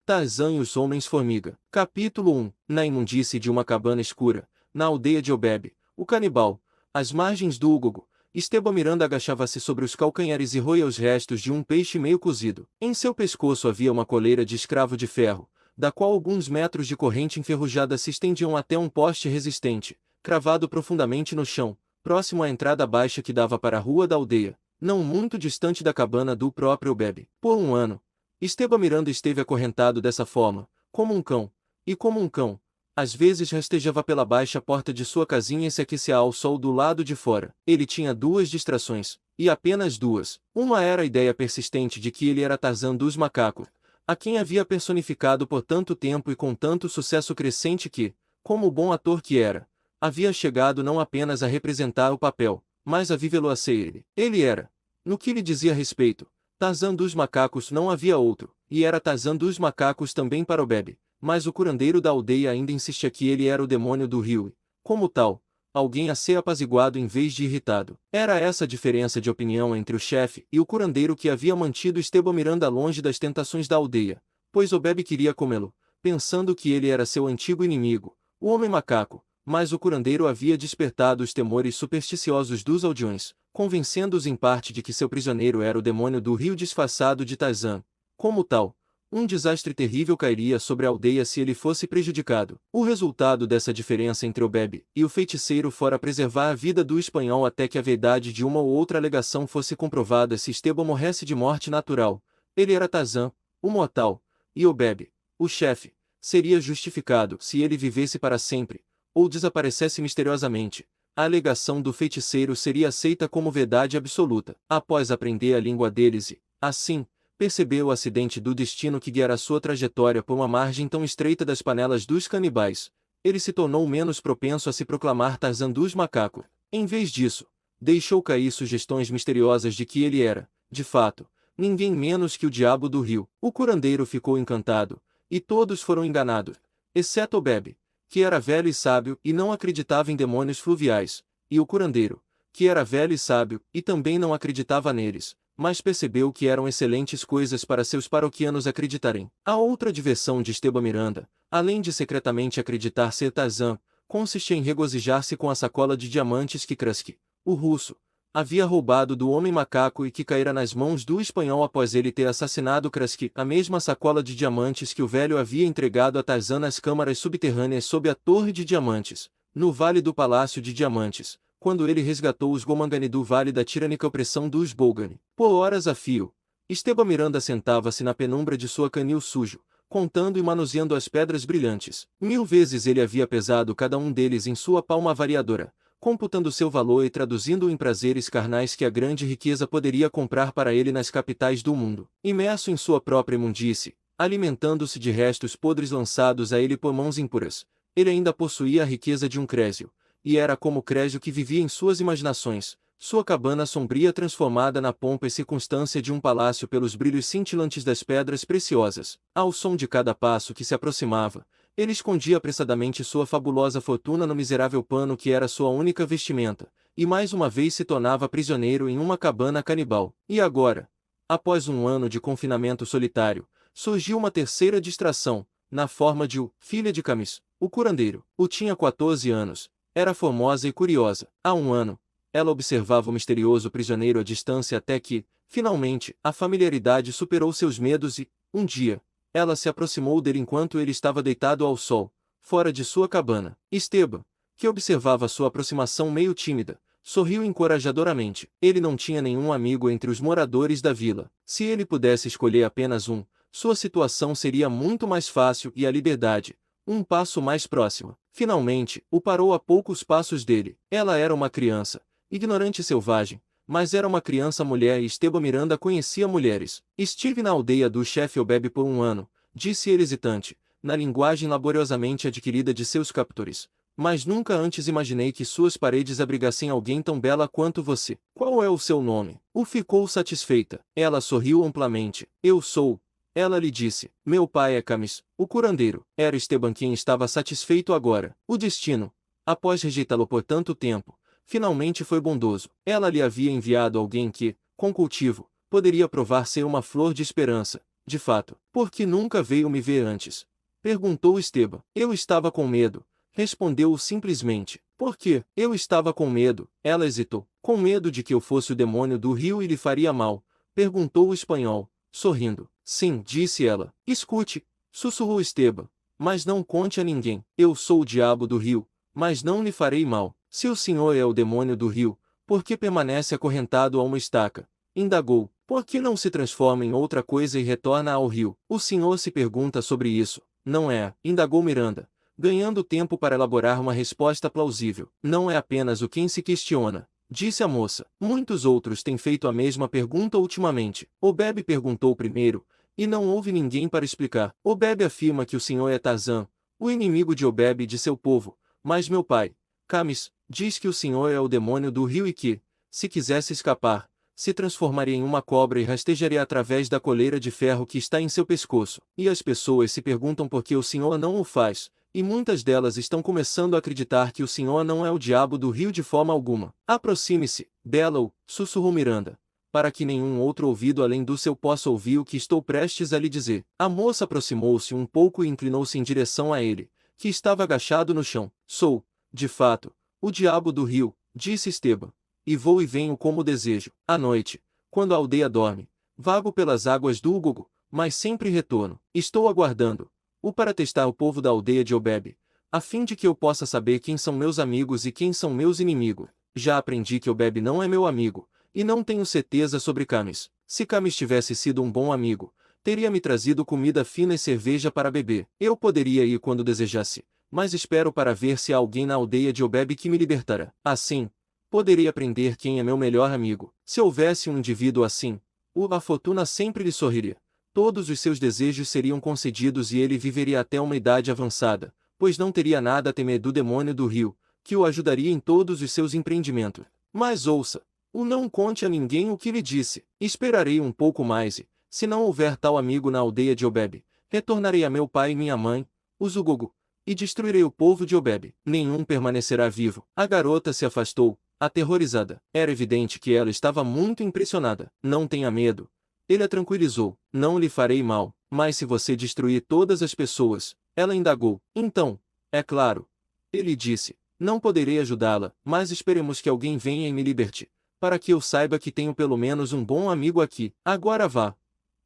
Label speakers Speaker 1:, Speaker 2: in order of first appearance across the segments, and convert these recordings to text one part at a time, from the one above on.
Speaker 1: Tarzan e os Homens-Formiga. Capítulo 1. Na imundície de uma cabana escura, na aldeia de Obebe, o canibal, às margens do Ugogo, Esteban Miranda agachava-se sobre os calcanhares e roía os restos de um peixe meio cozido. Em seu pescoço havia uma coleira de escravo de ferro, da qual alguns metros de corrente enferrujada se estendiam até um poste resistente, cravado profundamente no chão, próximo à entrada baixa que dava para a rua da aldeia, não muito distante da cabana do próprio Obebe. Por um ano, Esteban Miranda esteve acorrentado dessa forma, como um cão, e como um cão, às vezes rastejava pela baixa porta de sua casinha e se aquecia ao sol do lado de fora. Ele tinha duas distrações, e apenas duas. Uma era a ideia persistente de que ele era Tarzan dos macacos, a quem havia personificado por tanto tempo e com tanto sucesso crescente que, como o bom ator que era, havia chegado não apenas a representar o papel, mas a vivê-lo a ser ele. Ele era, no que lhe dizia respeito, Tarzan dos macacos, não havia outro, e era Tarzan dos macacos também para Obebe. Mas o curandeiro da aldeia ainda insistia que ele era o demônio do rio e, como tal, alguém a ser apaziguado em vez de irritado. Era essa a diferença de opinião entre o chefe e o curandeiro que havia mantido Esteban Miranda longe das tentações da aldeia, pois Obebe queria comê-lo, pensando que ele era seu antigo inimigo, o homem-macaco, mas o curandeiro havia despertado os temores supersticiosos dos aldeões, convencendo-os em parte de que seu prisioneiro era o demônio do rio disfarçado de Tarzan. Como tal, um desastre terrível cairia sobre a aldeia se ele fosse prejudicado. O resultado dessa diferença entre Obebe e o feiticeiro fora preservar a vida do espanhol até que a verdade de uma ou outra alegação fosse comprovada. Se Esteban morresse de morte natural, ele era Tarzan, o mortal, e Obebe, o chefe, seria justificado se ele vivesse para sempre, ou desaparecesse misteriosamente. A alegação do feiticeiro seria aceita como verdade absoluta. Após aprender a língua deles e, assim, percebeu o acidente do destino que guiara sua trajetória por uma margem tão estreita das panelas dos canibais, ele se tornou menos propenso a se proclamar Tarzan dos macacos. Em vez disso, deixou cair sugestões misteriosas de que ele era, de fato, ninguém menos que o diabo do rio. O curandeiro ficou encantado, e todos foram enganados, exceto Obebe, que era velho e sábio e não acreditava em demônios fluviais, e o curandeiro, que era velho e sábio e também não acreditava neles, mas percebeu que eram excelentes coisas para seus paroquianos acreditarem. A outra diversão de Esteban Miranda, além de secretamente acreditar ser Tarzan, consistia em regozijar-se com a sacola de diamantes que Krusky, o russo, havia roubado do homem-macaco e que caíra nas mãos do espanhol após ele ter assassinado Krusky, a mesma sacola de diamantes que o velho havia entregado a Tarzan nas câmaras subterrâneas sob a Torre de Diamantes, no Vale do Palácio de Diamantes, quando ele resgatou os Gomangani do vale da tirânica opressão dos Bolgani. Por horas a fio, Esteban Miranda sentava-se na penumbra de sua canil sujo, contando e manuseando as pedras brilhantes. 1000 vezes ele havia pesado cada um deles em sua palma variadora, computando seu valor e traduzindo-o em prazeres carnais que a grande riqueza poderia comprar para ele nas capitais do mundo. Imerso em sua própria imundície, alimentando-se de restos podres lançados a ele por mãos impuras, ele ainda possuía a riqueza de um Crésio, e era como Crésio que vivia em suas imaginações, sua cabana sombria transformada na pompa e circunstância de um palácio pelos brilhos cintilantes das pedras preciosas. Ao som de cada passo que se aproximava, ele escondia apressadamente sua fabulosa fortuna no miserável pano que era sua única vestimenta, e mais uma vez se tornava prisioneiro em uma cabana canibal. E agora, após um ano de confinamento solitário, surgiu uma terceira distração, na forma de filha de Camis, o curandeiro. O tinha 14 anos. Era formosa e curiosa. Há um ano, ela observava o misterioso prisioneiro à distância até que, finalmente, a familiaridade superou seus medos e, um dia, ela se aproximou dele enquanto ele estava deitado ao sol, fora de sua cabana. Esteban, que observava sua aproximação meio tímida, sorriu encorajadoramente. Ele não tinha nenhum amigo entre os moradores da vila. Se ele pudesse escolher apenas um, sua situação seria muito mais fácil e a liberdade, um passo mais próximo. Finalmente, o parou a poucos passos dele. Ela era uma criança, ignorante e selvagem, mas era uma criança mulher e Esteban Miranda conhecia mulheres. Estive na aldeia do chefe Obebe por um ano, disse ele hesitante, na linguagem laboriosamente adquirida de seus captores. Mas nunca antes imaginei que suas paredes abrigassem alguém tão bela quanto você. Qual é o seu nome? O ficou satisfeita. Ela sorriu amplamente. Eu sou. Ela lhe disse, meu pai é Camis, o curandeiro. Era Esteban quem estava satisfeito agora. O destino, após rejeitá-lo por tanto tempo, finalmente foi bondoso. Ela lhe havia enviado alguém que, com cultivo, poderia provar ser uma flor de esperança, de fato, por que nunca veio me ver antes? Perguntou Esteban. Eu estava com medo, respondeu-o simplesmente. Por quê? Eu estava com medo, ela hesitou. Com medo de que eu fosse o demônio do rio e lhe faria mal, perguntou o espanhol, sorrindo. Sim, disse ela. Escute, sussurrou Esteban, mas não conte a ninguém. Eu sou o diabo do rio, mas não lhe farei mal. Se o senhor é o demônio do rio, por que permanece acorrentado a uma estaca? Indagou. Por que não se transforma em outra coisa e retorna ao rio? O senhor se pergunta sobre isso, não é? Indagou Miranda, ganhando tempo para elaborar uma resposta plausível. Não é apenas o quem se questiona, disse a moça. Muitos outros têm feito a mesma pergunta ultimamente. Obed perguntou primeiro, e não houve ninguém para explicar. Obed afirma que o senhor é Tarzan, o inimigo de Obed e de seu povo, mas meu pai, Camis, diz que o senhor é o demônio do rio e que, se quisesse escapar, se transformaria em uma cobra e rastejaria através da coleira de ferro que está em seu pescoço. E as pessoas se perguntam por que o senhor não o faz, e muitas delas estão começando a acreditar que o senhor não é o diabo do rio de forma alguma. Aproxime-se, Bela, sussurrou Miranda, para que nenhum outro ouvido além do seu possa ouvir o que estou prestes a lhe dizer. A moça aproximou-se um pouco e inclinou-se em direção a ele, que estava agachado no chão. Sou, de fato, o diabo do rio, disse Esteban, e vou e venho como desejo. À noite, quando a aldeia dorme, vago pelas águas do Ugogo, mas sempre retorno. Estou aguardando o para testar o povo da aldeia de Obebe, a fim de que eu possa saber quem são meus amigos e quem são meus inimigos. Já aprendi que Obebe não é meu amigo, e não tenho certeza sobre Camis. Se Camis tivesse sido um bom amigo, teria me trazido comida fina e cerveja para beber. Eu poderia ir quando desejasse, mas espero para ver se há alguém na aldeia de Obebe que me libertará. Assim, poderia aprender quem é meu melhor amigo. Se houvesse um indivíduo assim, a fortuna sempre lhe sorriria. Todos os seus desejos seriam concedidos e ele viveria até uma idade avançada, pois não teria nada a temer do demônio do rio, que o ajudaria em todos os seus empreendimentos. Mas ouça, não conte a ninguém o que lhe disse. Esperarei um pouco mais e, se não houver tal amigo na aldeia de Obebe, retornarei a meu pai e minha mãe, os Ugogo, e destruirei o povo de Obebe. Nenhum permanecerá vivo. A garota se afastou, aterrorizada. Era evidente que ela estava muito impressionada. Não tenha medo. Ele a tranquilizou. Não lhe farei mal, mas se você destruir todas as pessoas, ela indagou. Então, é claro. Ele disse, não poderei ajudá-la, mas esperemos que alguém venha e me liberte, para que eu saiba que tenho pelo menos um bom amigo aqui. Agora vá.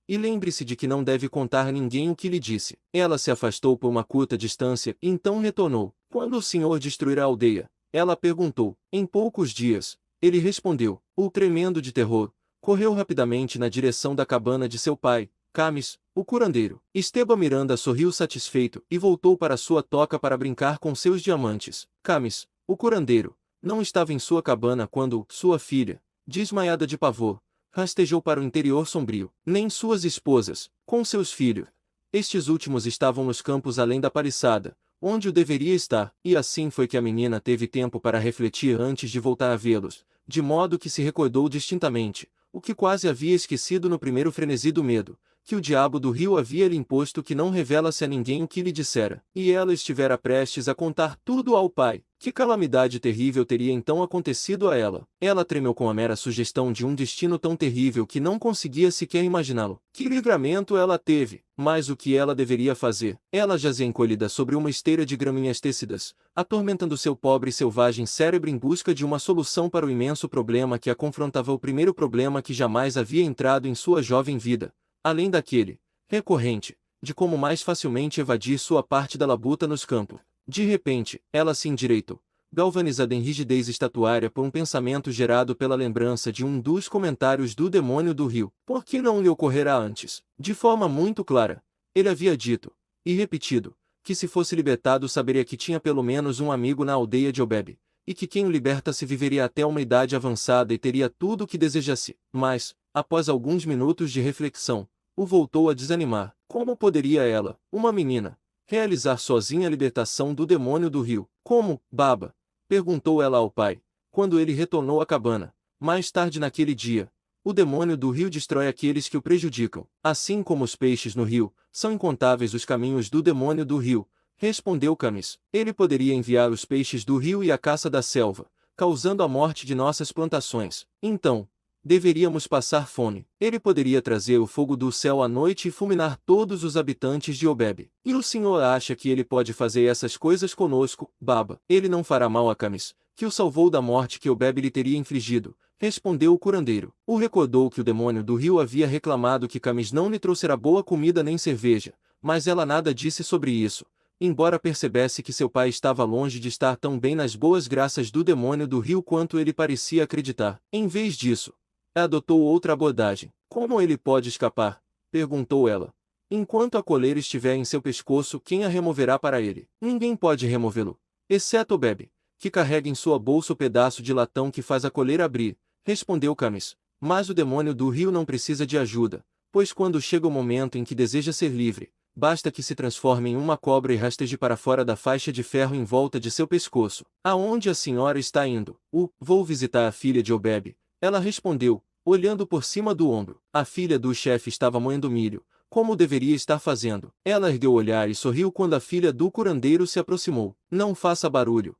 Speaker 1: E lembre-se de que não deve contar a ninguém o que lhe disse. Ela se afastou por uma curta distância e então retornou. Quando o senhor destruirá a aldeia? Ela perguntou. Em poucos dias. Ele respondeu. O tremendo de terror, correu rapidamente na direção da cabana de seu pai, Camis, o curandeiro. Esteban Miranda sorriu satisfeito e voltou para sua toca para brincar com seus diamantes. Camis, o curandeiro, não estava em sua cabana quando sua filha, desmaiada de pavor, rastejou para o interior sombrio. Nem suas esposas, com seus filhos. Estes últimos estavam nos campos além da paliçada, onde o deveria estar, e assim foi que a menina teve tempo para refletir antes de voltar a vê-los, de modo que se recordou distintamente, o que quase havia esquecido no primeiro frenesi do medo, que o diabo do rio havia lhe imposto que não revela-se a ninguém o que lhe dissera. E ela estivera prestes a contar tudo ao pai. Que calamidade terrível teria então acontecido a ela? Ela tremeu com a mera sugestão de um destino tão terrível que não conseguia sequer imaginá-lo. Que livramento ela teve! Mas o que ela deveria fazer? Ela jazia encolhida sobre uma esteira de graminhas têcidas, atormentando seu pobre e selvagem cérebro em busca de uma solução para o imenso problema que a confrontava, o primeiro problema que jamais havia entrado em sua jovem vida, além daquele, recorrente, de como mais facilmente evadir sua parte da labuta nos campos. De repente, ela se endireitou, galvanizada em rigidez estatuária por um pensamento gerado pela lembrança de um dos comentários do demônio do rio. Por que não lhe ocorrera antes? De forma muito clara, ele havia dito, e repetido, que se fosse libertado saberia que tinha pelo menos um amigo na aldeia de Obebe, e que quem o liberta-se viveria até uma idade avançada e teria tudo o que desejasse. Mas, após alguns minutos de reflexão, o voltou a desanimar. Como poderia ela, uma menina, realizar sozinha a libertação do demônio do rio? Como, baba? Perguntou ela ao pai, quando ele retornou à cabana. Mais tarde naquele dia, o demônio do rio destrói aqueles que o prejudicam. Assim como os peixes no rio, são incontáveis os caminhos do demônio do rio, respondeu Camis. Ele poderia enviar os peixes do rio e a caça da selva, causando a morte de nossas plantações. Então, Deveríamos passar fome. Ele poderia trazer o fogo do céu à noite e fulminar todos os habitantes de Obeb. E o senhor acha que ele pode fazer essas coisas conosco, Baba? Ele não fará mal a Camis, que o salvou da morte que Obeb lhe teria infligido, respondeu o curandeiro. O recordou que o demônio do rio havia reclamado que Camis não lhe trouxera boa comida nem cerveja, mas ela nada disse sobre isso, embora percebesse que seu pai estava longe de estar tão bem nas boas graças do demônio do rio quanto ele parecia acreditar. Em vez disso, adotou outra abordagem. Como ele pode escapar? Perguntou ela. Enquanto a coleira estiver em seu pescoço, quem a removerá para ele? Ninguém pode removê-lo, exceto o Bebe, que carrega em sua bolsa o pedaço de latão que faz a coleira abrir, respondeu Camis. Mas o demônio do rio não precisa de ajuda, pois quando chega o momento em que deseja ser livre, basta que se transforme em uma cobra e rasteje para fora da faixa de ferro em volta de seu pescoço. Aonde a senhora está indo? Vou visitar a filha de Obeb. Ela respondeu, olhando por cima do ombro. A filha do chefe estava moendo milho, como deveria estar fazendo. Ela ergueu o olhar e sorriu quando a filha do curandeiro se aproximou. Não faça barulho,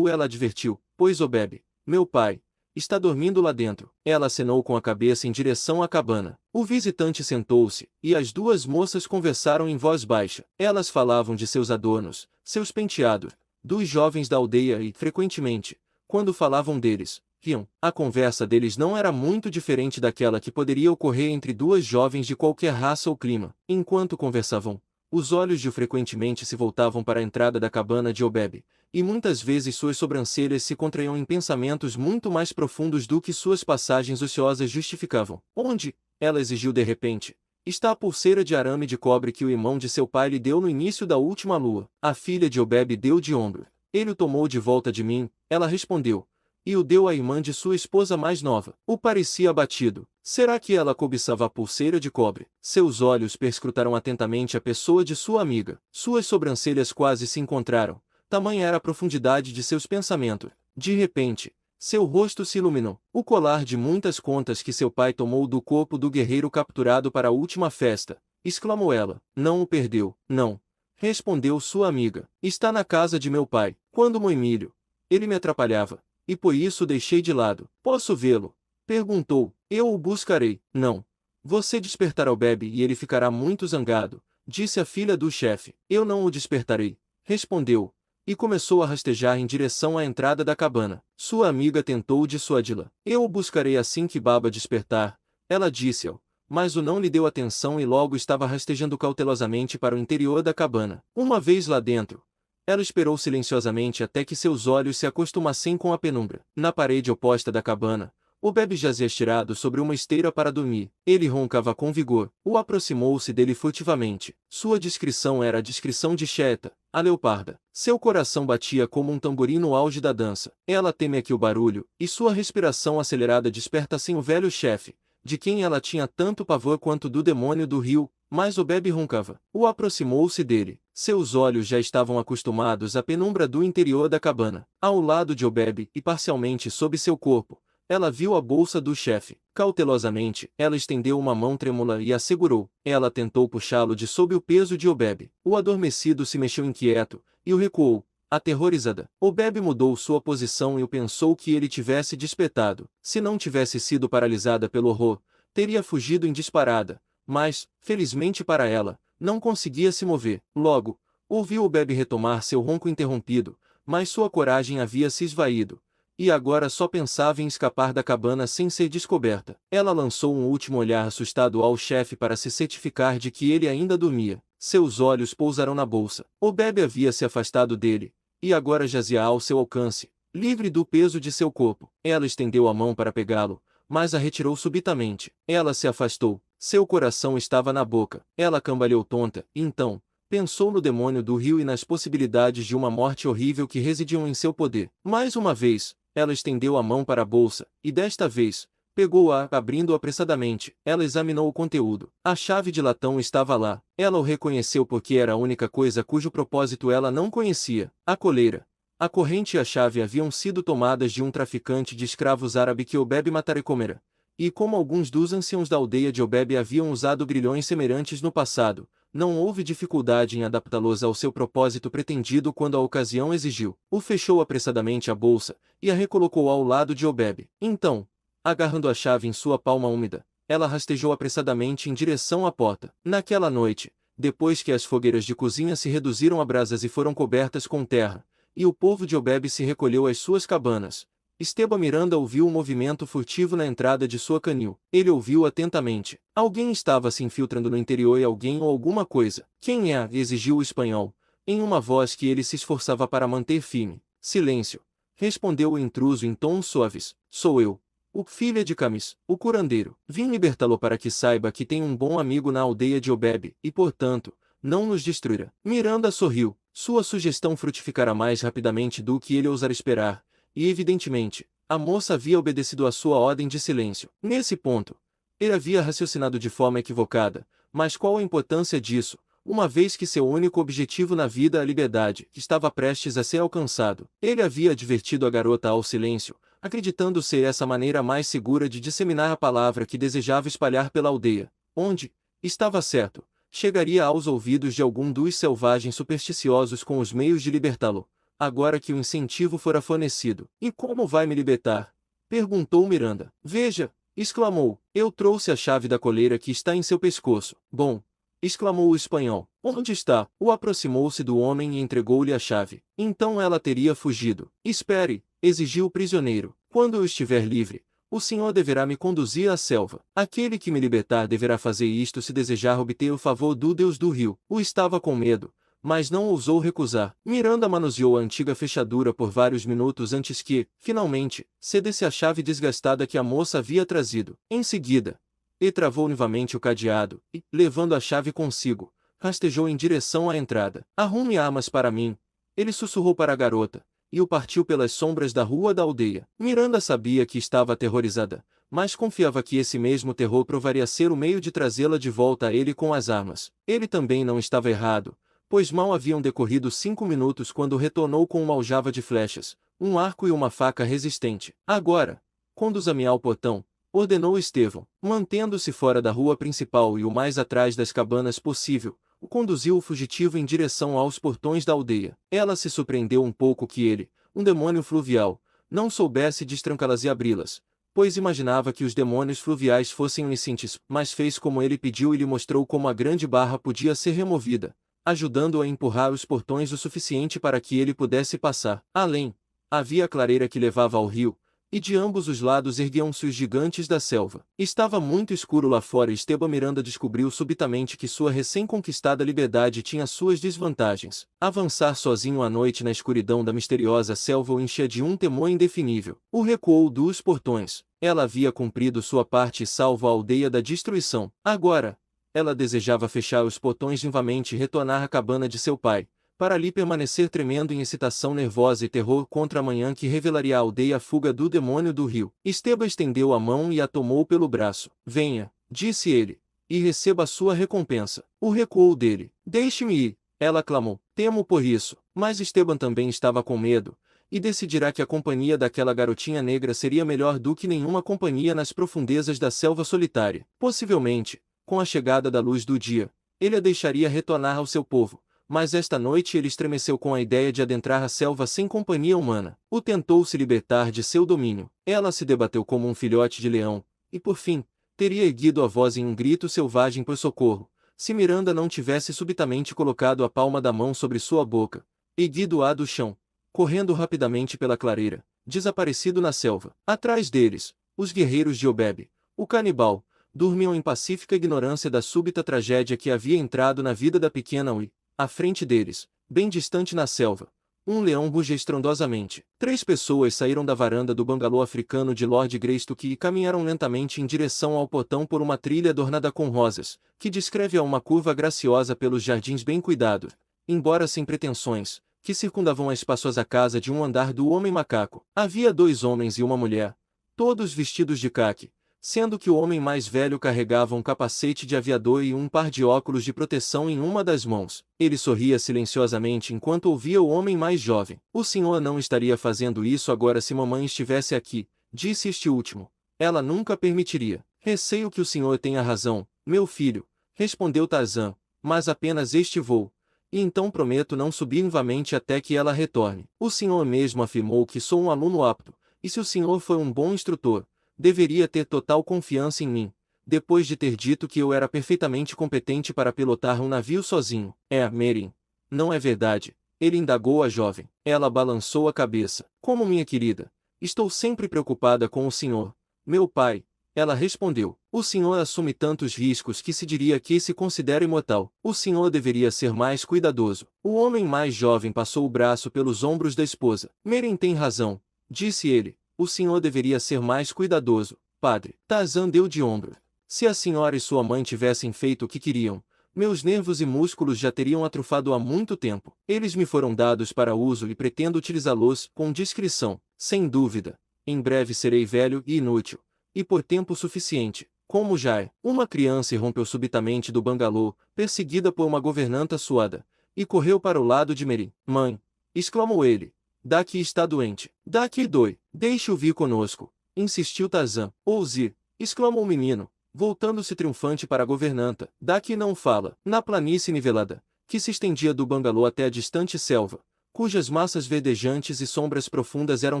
Speaker 1: ela advertiu, pois Obeb, meu pai, está dormindo lá dentro. Ela acenou com a cabeça em direção à cabana. O visitante sentou-se, e as duas moças conversaram em voz baixa. Elas falavam de seus adornos, seus penteados, dos jovens da aldeia e, frequentemente, quando falavam deles, riam. A conversa deles não era muito diferente daquela que poderia ocorrer entre duas jovens de qualquer raça ou clima. Enquanto conversavam, os olhos de frequentemente se voltavam para a entrada da cabana de Obeb, e muitas vezes suas sobrancelhas se contraíam em pensamentos muito mais profundos do que suas passagens ociosas justificavam. Onde? Ela exigiu de repente. Está a pulseira de arame de cobre que o irmão de seu pai lhe deu no início da última lua. A filha de Obeb deu de ombro. Ele o tomou de volta de mim, ela respondeu, e o deu à irmã de sua esposa mais nova. O parecia abatido. Será que ela cobiçava a pulseira de cobre? Seus olhos perscrutaram atentamente a pessoa de sua amiga. Suas sobrancelhas quase se encontraram. Tamanha era a profundidade de seus pensamentos. De repente, seu rosto se iluminou. O colar de muitas contas que seu pai tomou do corpo do guerreiro capturado para a última festa, exclamou ela. Não o perdeu. Não, respondeu sua amiga. Está na casa de meu pai. Quando Moimilho, ele me atrapalhava, e por isso deixei de lado. Posso vê-lo? Perguntou. Eu o buscarei. Não. Você despertará o Bebe e ele ficará muito zangado, disse a filha do chefe. Eu não o despertarei, respondeu, e começou a rastejar em direção à entrada da cabana. Sua amiga tentou dissuadi-la. Eu o buscarei assim que Baba despertar, ela disse-ao, mas o não lhe deu atenção e logo estava rastejando cautelosamente para o interior da cabana. Uma vez lá dentro, ela esperou silenciosamente até que seus olhos se acostumassem com a penumbra. Na parede oposta da cabana, o Bebe jazia estirado sobre uma esteira para dormir. Ele roncava com vigor. Aproximou-se dele furtivamente. Sua descrição era a descrição de Cheta, a leoparda. Seu coração batia como um tamborim no auge da dança. Ela temia que o barulho, e sua respiração acelerada despertassem o velho chefe, de quem ela tinha tanto pavor quanto do demônio do rio, mas o Bebe roncava. Aproximou-se dele. Seus olhos já estavam acostumados à penumbra do interior da cabana. Ao lado de Obeb e parcialmente sob seu corpo, ela viu a bolsa do chefe. Cautelosamente, ela estendeu uma mão trêmula e a segurou. Ela tentou puxá-lo de sob o peso de Obeb. O adormecido se mexeu inquieto, e o recuou, aterrorizada. Obeb mudou sua posição e pensou que ele tivesse despertado. Se não tivesse sido paralisada pelo horror, teria fugido em disparada, mas, felizmente para ela, não conseguia se mover. Logo, ouviu Obeb retomar seu ronco interrompido, mas sua coragem havia se esvaído, e agora só pensava em escapar da cabana sem ser descoberta. Ela lançou um último olhar assustado ao chefe para se certificar de que ele ainda dormia. Seus olhos pousaram na bolsa. Obeb havia se afastado dele, e agora jazia ao seu alcance, livre do peso de seu corpo. Ela estendeu a mão para pegá-lo, mas a retirou subitamente. Ela se afastou. Seu coração estava na boca. Ela cambaleou tonta, e então, pensou no demônio do rio e nas possibilidades de uma morte horrível que residiam em seu poder. Mais uma vez, ela estendeu a mão para a bolsa, e desta vez, pegou-a, abrindo apressadamente. Ela examinou o conteúdo. A chave de latão estava lá. Ela o reconheceu porque era a única coisa cujo propósito ela não conhecia. A coleira, a corrente e a chave haviam sido tomadas de um traficante de escravos árabe que Obeb Matarecomera, e como alguns dos anciãos da aldeia de Obeb haviam usado grilhões semelhantes no passado, não houve dificuldade em adaptá-los ao seu propósito pretendido quando a ocasião exigiu. Fechou apressadamente a bolsa, e a recolocou ao lado de Obeb. Então, Agarrando a chave em sua palma úmida, ela rastejou apressadamente em direção à porta. Naquela noite, depois que as fogueiras de cozinha se reduziram a brasas e foram cobertas com terra, e o povo de Obebe se recolheu às suas cabanas, Esteban Miranda ouviu um movimento furtivo na entrada de sua canil. Ele ouviu atentamente. Alguém estava se infiltrando no interior e alguém ou alguma coisa. Quem é? Exigiu o espanhol, em uma voz que ele se esforçava para manter firme. Silêncio, respondeu o intruso em tons suaves. Sou eu, o filho de Camis, o curandeiro. Vim libertá-lo para que saiba que tem um bom amigo na aldeia de Obebe, e portanto, não nos destruirá. Miranda sorriu. Sua sugestão frutificará mais rapidamente do que ele ousara esperar. E evidentemente, a moça havia obedecido à sua ordem de silêncio. Nesse ponto, ele havia raciocinado de forma equivocada, mas qual a importância disso, uma vez que seu único objetivo na vida, a liberdade, estava prestes a ser alcançado? Ele havia advertido a garota ao silêncio, acreditando ser essa maneira mais segura de disseminar a palavra que desejava espalhar pela aldeia, onde, estava certo, chegaria aos ouvidos de algum dos selvagens supersticiosos com os meios de libertá-lo. Agora que o incentivo fora fornecido. E como vai me libertar? Perguntou Miranda. Veja, exclamou, eu trouxe a chave da coleira que está em seu pescoço. Bom, exclamou o espanhol. Onde está? O aproximou-se do homem e entregou-lhe a chave. Então ela teria fugido. Espere, exigiu o prisioneiro. Quando eu estiver livre, o senhor deverá me conduzir à selva. Aquele que me libertar deverá fazer isto se desejar obter o favor do Deus do Rio. O estava com medo, mas não ousou recusar. Miranda manuseou a antiga fechadura por vários minutos antes que, finalmente, cedesse a chave desgastada que a moça havia trazido. Em seguida, ele travou novamente o cadeado e, levando a chave consigo, rastejou em direção à entrada. Arrume armas para mim, ele sussurrou para a garota, e o partiu pelas sombras da rua da aldeia. Miranda sabia que estava aterrorizada, mas confiava que esse mesmo terror provaria ser o meio de trazê-la de volta a ele com as armas. Ele também não estava errado, pois mal haviam decorrido 5 minutos quando retornou com uma aljava de flechas, um arco e uma faca resistente. Agora, conduza-me ao portão, ordenou Estevão, mantendo-se fora da rua principal e o mais atrás das cabanas possível. Conduziu o fugitivo em direção aos portões da aldeia. Ela se surpreendeu um pouco que ele, um demônio fluvial, não soubesse destrancá-las e abri-las, pois imaginava que os demônios fluviais fossem oniscientes, mas fez como ele pediu e lhe mostrou como a grande barra podia ser removida, ajudando-o a empurrar os portões o suficiente para que ele pudesse passar. Além, havia a clareira que levava ao rio, e de ambos os lados erguiam-se os gigantes da selva. Estava muito escuro lá fora e Esteban Miranda descobriu subitamente que sua recém-conquistada liberdade tinha suas desvantagens. Avançar sozinho à noite na escuridão da misteriosa selva o enchia de um temor indefinível. O recuou dos portões. Ela havia cumprido sua parte e salvo a aldeia da destruição. Agora, ela desejava fechar os portões vivamente e retornar à cabana de seu pai, para ali permanecer tremendo em excitação nervosa e terror contra a manhã que revelaria à aldeia a fuga do demônio do rio. Esteban estendeu a mão e a tomou pelo braço. Venha, disse ele, e receba a sua recompensa. O recuou dele. Deixe-me ir, ela clamou. Temo por isso. Mas Esteban também estava com medo, e decidirá que a companhia daquela garotinha negra seria melhor do que nenhuma companhia nas profundezas da selva solitária. Possivelmente, com a chegada da luz do dia, ele a deixaria retornar ao seu povo. Mas esta noite ele estremeceu com a ideia de adentrar a selva sem companhia humana. O tentou se libertar de seu domínio. Ela se debateu como um filhote de leão, e por fim, teria erguido a voz em um grito selvagem por socorro, se Miranda não tivesse subitamente colocado a palma da mão sobre sua boca, erguido-a do chão, correndo rapidamente pela clareira, desaparecido na selva. Atrás deles, os guerreiros de Obebe, o canibal, dormiam em pacífica ignorância da súbita tragédia que havia entrado na vida da pequena Ui. À frente deles, bem distante na selva, um leão rugia estrondosamente. 3 pessoas saíram da varanda do bangalô africano de Lord Greystoke e caminharam lentamente em direção ao portão por uma trilha adornada com rosas, que descreve a uma curva graciosa pelos jardins bem cuidados, embora sem pretensões, que circundavam a espaçosa casa de um andar do homem macaco. Havia 2 homens e uma mulher, todos vestidos de caque, sendo que o homem mais velho carregava um capacete de aviador e um par de óculos de proteção em uma das mãos. Ele sorria silenciosamente enquanto ouvia o homem mais jovem. O senhor não estaria fazendo isso agora se mamãe estivesse aqui, disse este último. Ela nunca permitiria. Receio que o senhor tenha razão, meu filho, respondeu Tarzan, mas apenas este voo. E então prometo não subir novamente até que ela retorne. O senhor mesmo afirmou que sou um aluno apto, e se o senhor foi um bom instrutor, Deveria ter total confiança em mim, depois de ter dito que eu era perfeitamente competente para pilotar um navio sozinho. Merin. Não é verdade, ele indagou a jovem. Ela balançou a cabeça. Como minha querida, estou sempre preocupada com o senhor, meu pai. Ela respondeu. O senhor assume tantos riscos que se diria que se considera imortal. O senhor deveria ser mais cuidadoso. O homem mais jovem passou o braço pelos ombros da esposa. Merin tem razão, disse ele. O senhor deveria ser mais cuidadoso, padre. Tarzan deu de ombro. Se a senhora e sua mãe tivessem feito o que queriam, meus nervos e músculos já teriam atrofado há muito tempo. Eles me foram dados para uso e pretendo utilizá-los com discrição. Sem dúvida, em breve serei velho e inútil. E por tempo suficiente, como já é. Uma criança irrompeu subitamente do bangalô, perseguida por uma governanta suada, e correu para o lado de Merin. Mãe! Exclamou ele. Daqui está doente. Daqui dói. Deixe-o vir conosco, insistiu Tarzan. Ouse! Exclamou o menino, voltando-se triunfante para a governanta. Daqui não fala. Na planície nivelada, que se estendia do bangalô até a distante selva, cujas massas verdejantes e sombras profundas eram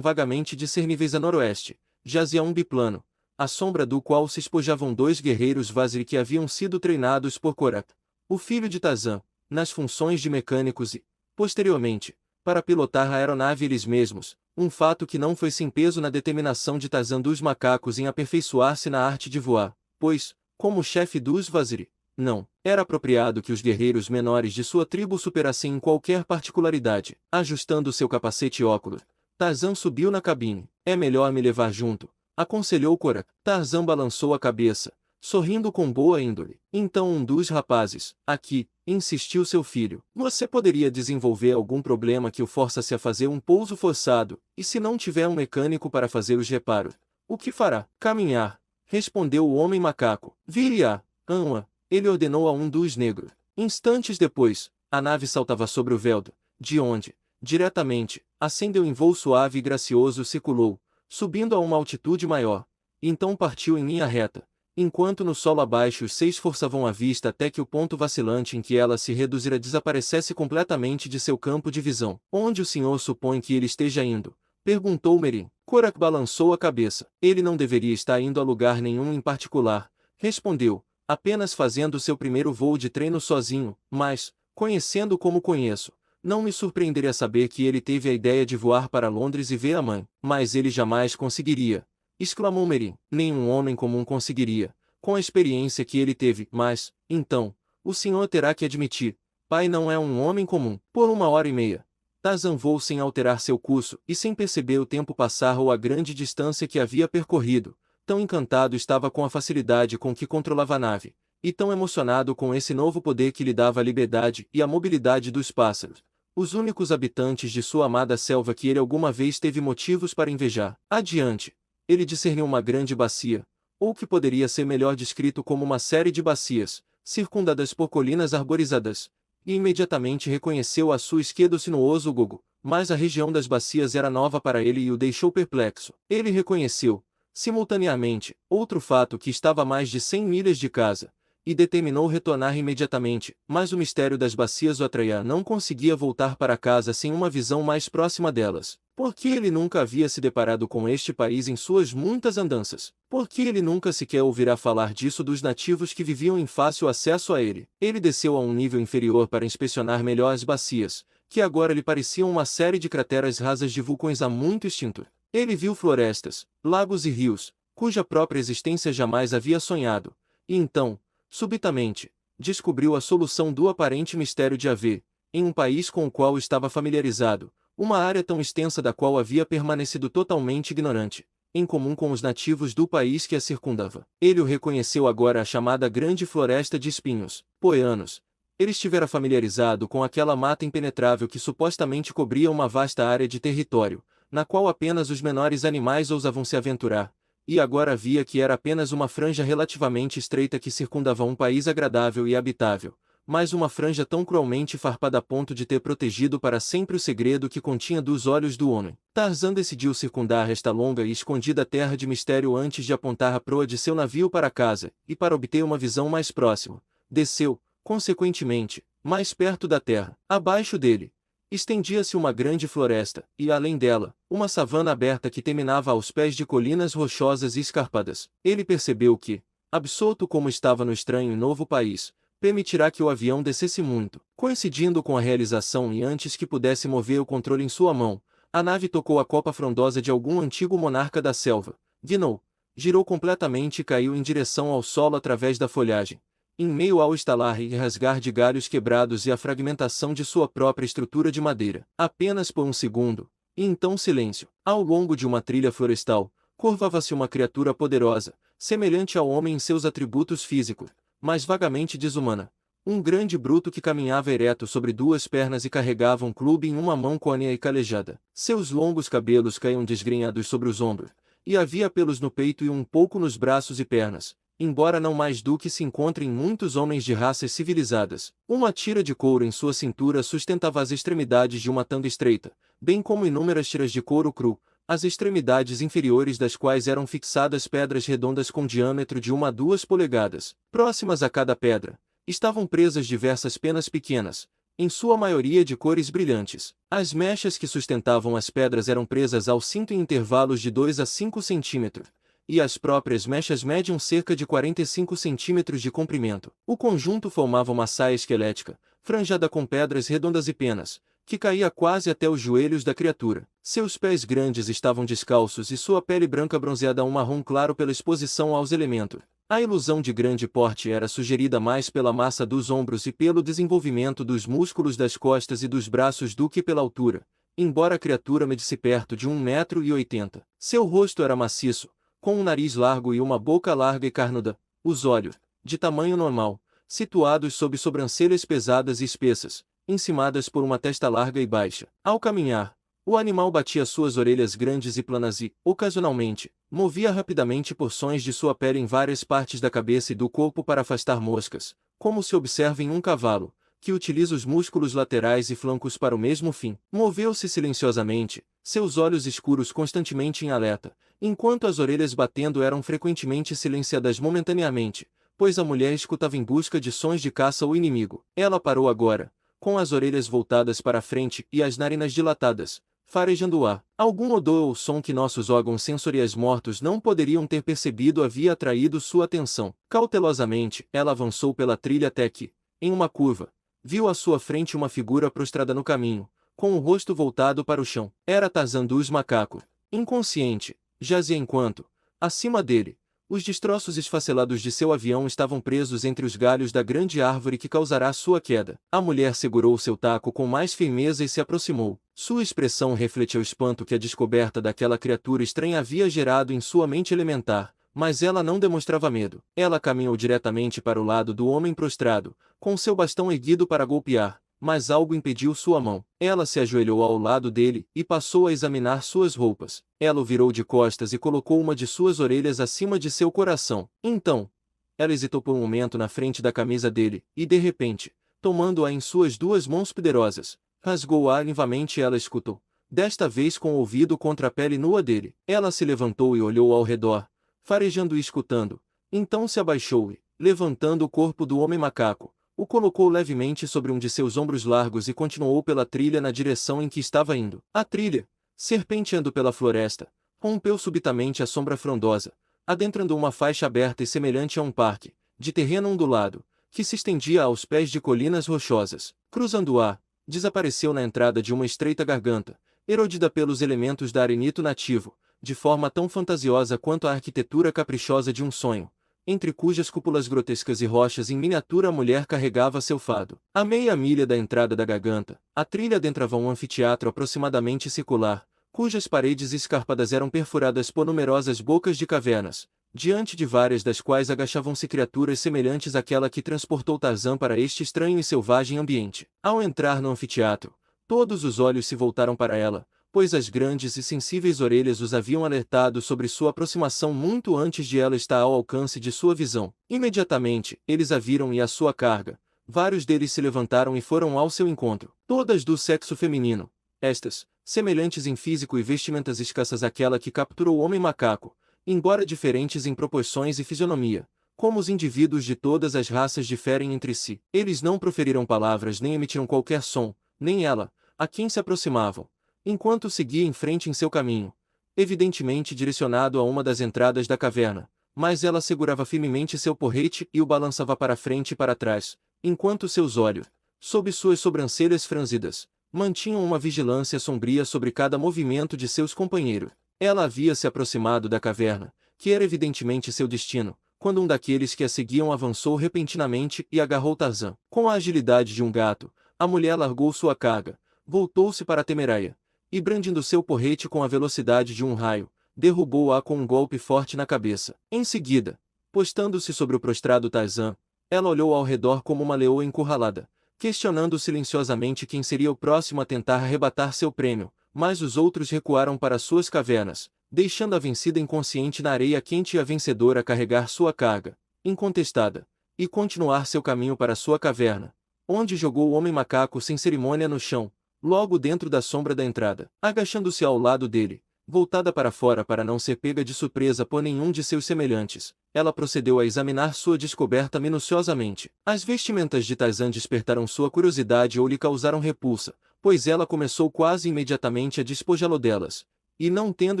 Speaker 1: vagamente discerníveis a noroeste, jazia um biplano, à sombra do qual se espojavam dois guerreiros Vaziri que haviam sido treinados por Korak, o filho de Tarzan, nas funções de mecânicos e, posteriormente, para pilotar a aeronave eles mesmos, um fato que não foi sem peso na determinação de Tarzan dos macacos em aperfeiçoar-se na arte de voar, pois, como chefe dos Vaziri, não era apropriado que os guerreiros menores de sua tribo superassem em qualquer particularidade. Ajustando seu capacete e óculos, Tarzan subiu na cabine. É melhor me levar junto, aconselhou Korak. Tarzan balançou a cabeça, sorrindo com boa índole. Então um dos rapazes, aqui, insistiu seu filho. Você poderia desenvolver algum problema que o forçasse a fazer um pouso forçado, e se não tiver um mecânico para fazer os reparos, o que fará? Caminhar, respondeu o homem macaco. Vire-a, Anwa, ele ordenou a um dos negros. Instantes depois, a nave saltava sobre o Velda, de onde, diretamente, ascendeu em voo suave e gracioso circulou, subindo a uma altitude maior, então partiu em linha reta, enquanto no solo abaixo os seis forçavam a vista até que o ponto vacilante em que ela se reduzira desaparecesse completamente de seu campo de visão. Onde o senhor supõe que ele esteja indo? Perguntou Merin. Korak balançou a cabeça. Ele não deveria estar indo a lugar nenhum em particular, respondeu, apenas fazendo seu primeiro voo de treino sozinho, mas, conhecendo como conheço, não me surpreenderia saber que ele teve a ideia de voar para Londres e ver a mãe. Mas ele jamais conseguiria, exclamou Merin. Nenhum homem comum conseguiria, com a experiência que ele teve. Mas, então, o senhor terá que admitir, pai não é um homem comum. Por 1 hora e meia, Tarzan voou sem alterar seu curso e sem perceber o tempo passar ou a grande distância que havia percorrido. Tão encantado estava com a facilidade com que controlava a nave, e tão emocionado com esse novo poder que lhe dava a liberdade e a mobilidade dos pássaros, os únicos habitantes de sua amada selva que ele alguma vez teve motivos para invejar. Adiante, ele discerniu uma grande bacia, ou que poderia ser melhor descrito como uma série de bacias, circundadas por colinas arborizadas, e imediatamente reconheceu à sua esquerda o sinuoso Gogo, mas a região das bacias era nova para ele e o deixou perplexo. Ele reconheceu, simultaneamente, outro fato que estava a mais de 100 milhas de casa, e determinou retornar imediatamente, mas o mistério das bacias o atraía. Não conseguia voltar para casa sem uma visão mais próxima delas. Por que ele nunca havia se deparado com este país em suas muitas andanças? Por que ele nunca sequer ouvirá falar disso dos nativos que viviam em fácil acesso a ele? Ele desceu a um nível inferior para inspecionar melhor as bacias, que agora lhe pareciam uma série de crateras rasas de vulcões há muito extintos. Ele viu florestas, lagos e rios, cuja própria existência jamais havia sonhado, e então, subitamente, descobriu a solução do aparente mistério de haver, em um país com o qual estava familiarizado, uma área tão extensa da qual havia permanecido totalmente ignorante, em comum com os nativos do país que a circundava. Ele o reconheceu agora a chamada Grande Floresta de Espinhos, Poeanos. Ele estivera familiarizado com aquela mata impenetrável que supostamente cobria uma vasta área de território, na qual apenas os menores animais ousavam se aventurar, e agora via que era apenas uma franja relativamente estreita que circundava um país agradável e habitável, mas uma franja tão cruelmente farpada a ponto de ter protegido para sempre o segredo que continha dos olhos do homem. Tarzan decidiu circundar esta longa e escondida terra de mistério antes de apontar a proa de seu navio para casa, e para obter uma visão mais próxima, desceu, consequentemente, mais perto da terra. Abaixo dele, Estendia-se uma grande floresta, e além dela, uma savana aberta que terminava aos pés de colinas rochosas e escarpadas. Ele percebeu que, absorto como estava no estranho e novo país, permitirá que o avião descesse muito. Coincidindo com a realização e antes que pudesse mover o controle em sua mão, a nave tocou a copa frondosa de algum antigo monarca da selva, guinou, girou completamente e caiu em direção ao solo através da folhagem. Em meio ao estalar e rasgar de galhos quebrados e a fragmentação de sua própria estrutura de madeira. Apenas por um segundo, e então silêncio. Ao longo de uma trilha florestal, curvava-se uma criatura poderosa, semelhante ao homem em seus atributos físicos, mas vagamente desumana. Um grande bruto que caminhava ereto sobre duas pernas e carregava um clube em uma mão cônea e calejada. Seus longos cabelos caíam desgrenhados sobre os ombros, e havia pelos no peito e um pouco nos braços e pernas, embora não mais do que se encontre em muitos homens de raças civilizadas. Uma tira de couro em sua cintura sustentava as extremidades de uma tanga estreita, bem como inúmeras tiras de couro cru, as extremidades inferiores das quais eram fixadas pedras redondas com diâmetro de 1 a 2 polegadas. Próximas a cada pedra, estavam presas diversas penas pequenas, em sua maioria de cores brilhantes. As mechas que sustentavam as pedras eram presas ao cinto em intervalos de 2 a 5 centímetros, e as próprias mechas mediam cerca de 45 centímetros de comprimento. O conjunto formava uma saia esquelética, franjada com pedras redondas e penas, que caía quase até os joelhos da criatura. Seus pés grandes estavam descalços e sua pele branca bronzeada a um marrom claro pela exposição aos elementos. A ilusão de grande porte era sugerida mais pela massa dos ombros e pelo desenvolvimento dos músculos das costas e dos braços do que pela altura, embora a criatura medisse perto de 1,80 m. Seu rosto era maciço, com um nariz largo e uma boca larga e carnuda, os olhos, de tamanho normal, situados sob sobrancelhas pesadas e espessas, encimadas por uma testa larga e baixa. Ao caminhar, o animal batia suas orelhas grandes e planas e, ocasionalmente, movia rapidamente porções de sua pele em várias partes da cabeça e do corpo para afastar moscas, como se observa em um cavalo, que utiliza os músculos laterais e flancos para o mesmo fim. Moveu-se silenciosamente, seus olhos escuros constantemente em alerta, enquanto as orelhas batendo eram frequentemente silenciadas momentaneamente, pois a mulher escutava em busca de sons de caça ou inimigo. Ela parou agora, com as orelhas voltadas para a frente e as narinas dilatadas, farejando o ar. Algum odor ou som que nossos órgãos sensoriais mortos não poderiam ter percebido havia atraído sua atenção. Cautelosamente, ela avançou pela trilha até que, em uma curva, viu à sua frente uma figura prostrada no caminho, com o rosto voltado para o chão. Era Tarzan dos macacos. Inconsciente, jazia enquanto, acima dele, os destroços esfacelados de seu avião estavam presos entre os galhos da grande árvore que causará sua queda. A mulher segurou seu taco com mais firmeza e se aproximou. Sua expressão refletia o espanto que a descoberta daquela criatura estranha havia gerado em sua mente elementar, mas ela não demonstrava medo. Ela caminhou diretamente para o lado do homem prostrado, com seu bastão erguido para golpear, mas algo impediu sua mão. Ela se ajoelhou ao lado dele e passou a examinar suas roupas. Ela o virou de costas e colocou uma de suas orelhas acima de seu coração. Então, ela hesitou por um momento na frente da camisa dele, e de repente, tomando-a em suas duas mãos poderosas, rasgou-a livremente e ela escutou, desta vez com o ouvido contra a pele nua dele. Ela se levantou e olhou ao redor, farejando e escutando. Então se abaixou e, levantando o corpo do homem macaco, o colocou levemente sobre um de seus ombros largos e continuou pela trilha na direção em que estava indo. A trilha, serpenteando pela floresta, rompeu subitamente a sombra frondosa, adentrando uma faixa aberta e semelhante a um parque, de terreno ondulado, que se estendia aos pés de colinas rochosas. Cruzando-a, desapareceu na entrada de uma estreita garganta, erodida pelos elementos da arenito nativo, de forma tão fantasiosa quanto a arquitetura caprichosa de um sonho, entre cujas cúpulas grotescas e rochas em miniatura a mulher carregava seu fado. A meia milha da entrada da garganta, a trilha adentrava um anfiteatro aproximadamente circular, cujas paredes escarpadas eram perfuradas por numerosas bocas de cavernas, diante de várias das quais agachavam-se criaturas semelhantes àquela que transportou Tarzan para este estranho e selvagem ambiente. Ao entrar no anfiteatro, todos os olhos se voltaram para ela, pois as grandes e sensíveis orelhas os haviam alertado sobre sua aproximação muito antes de ela estar ao alcance de sua visão. Imediatamente, eles a viram e a sua carga. Vários deles se levantaram e foram ao seu encontro. Todas do sexo feminino. Estas, semelhantes em físico e vestimentas escassas àquela que capturou o homem macaco, embora diferentes em proporções e fisionomia. Como os indivíduos de todas as raças diferem entre si, eles não proferiram palavras nem emitiram qualquer som, nem ela, a quem se aproximavam, enquanto seguia em frente em seu caminho, evidentemente direcionado a uma das entradas da caverna, mas ela segurava firmemente seu porrete e o balançava para frente e para trás, enquanto seus olhos, sob suas sobrancelhas franzidas, mantinham uma vigilância sombria sobre cada movimento de seus companheiros. Ela havia se aproximado da caverna, que era evidentemente seu destino, quando um daqueles que a seguiam avançou repentinamente e agarrou Tarzan. Com a agilidade de um gato, a mulher largou sua carga, voltou-se para a Temeraia, e brandindo seu porrete com a velocidade de um raio, derrubou-a com um golpe forte na cabeça. Em seguida, postando-se sobre o prostrado Tarzan, ela olhou ao redor como uma leoa encurralada, questionando silenciosamente quem seria o próximo a tentar arrebatar seu prêmio, mas os outros recuaram para suas cavernas, deixando a vencida inconsciente na areia quente e a vencedora carregar sua carga, incontestada, e continuar seu caminho para sua caverna, onde jogou o homem macaco sem cerimônia no chão, logo dentro da sombra da entrada. Agachando-se ao lado dele, voltada para fora para não ser pega de surpresa por nenhum de seus semelhantes, ela procedeu a examinar sua descoberta minuciosamente. As vestimentas de Tarzan despertaram sua curiosidade ou lhe causaram repulsa, pois ela começou quase imediatamente a despojá-lo delas, e não tendo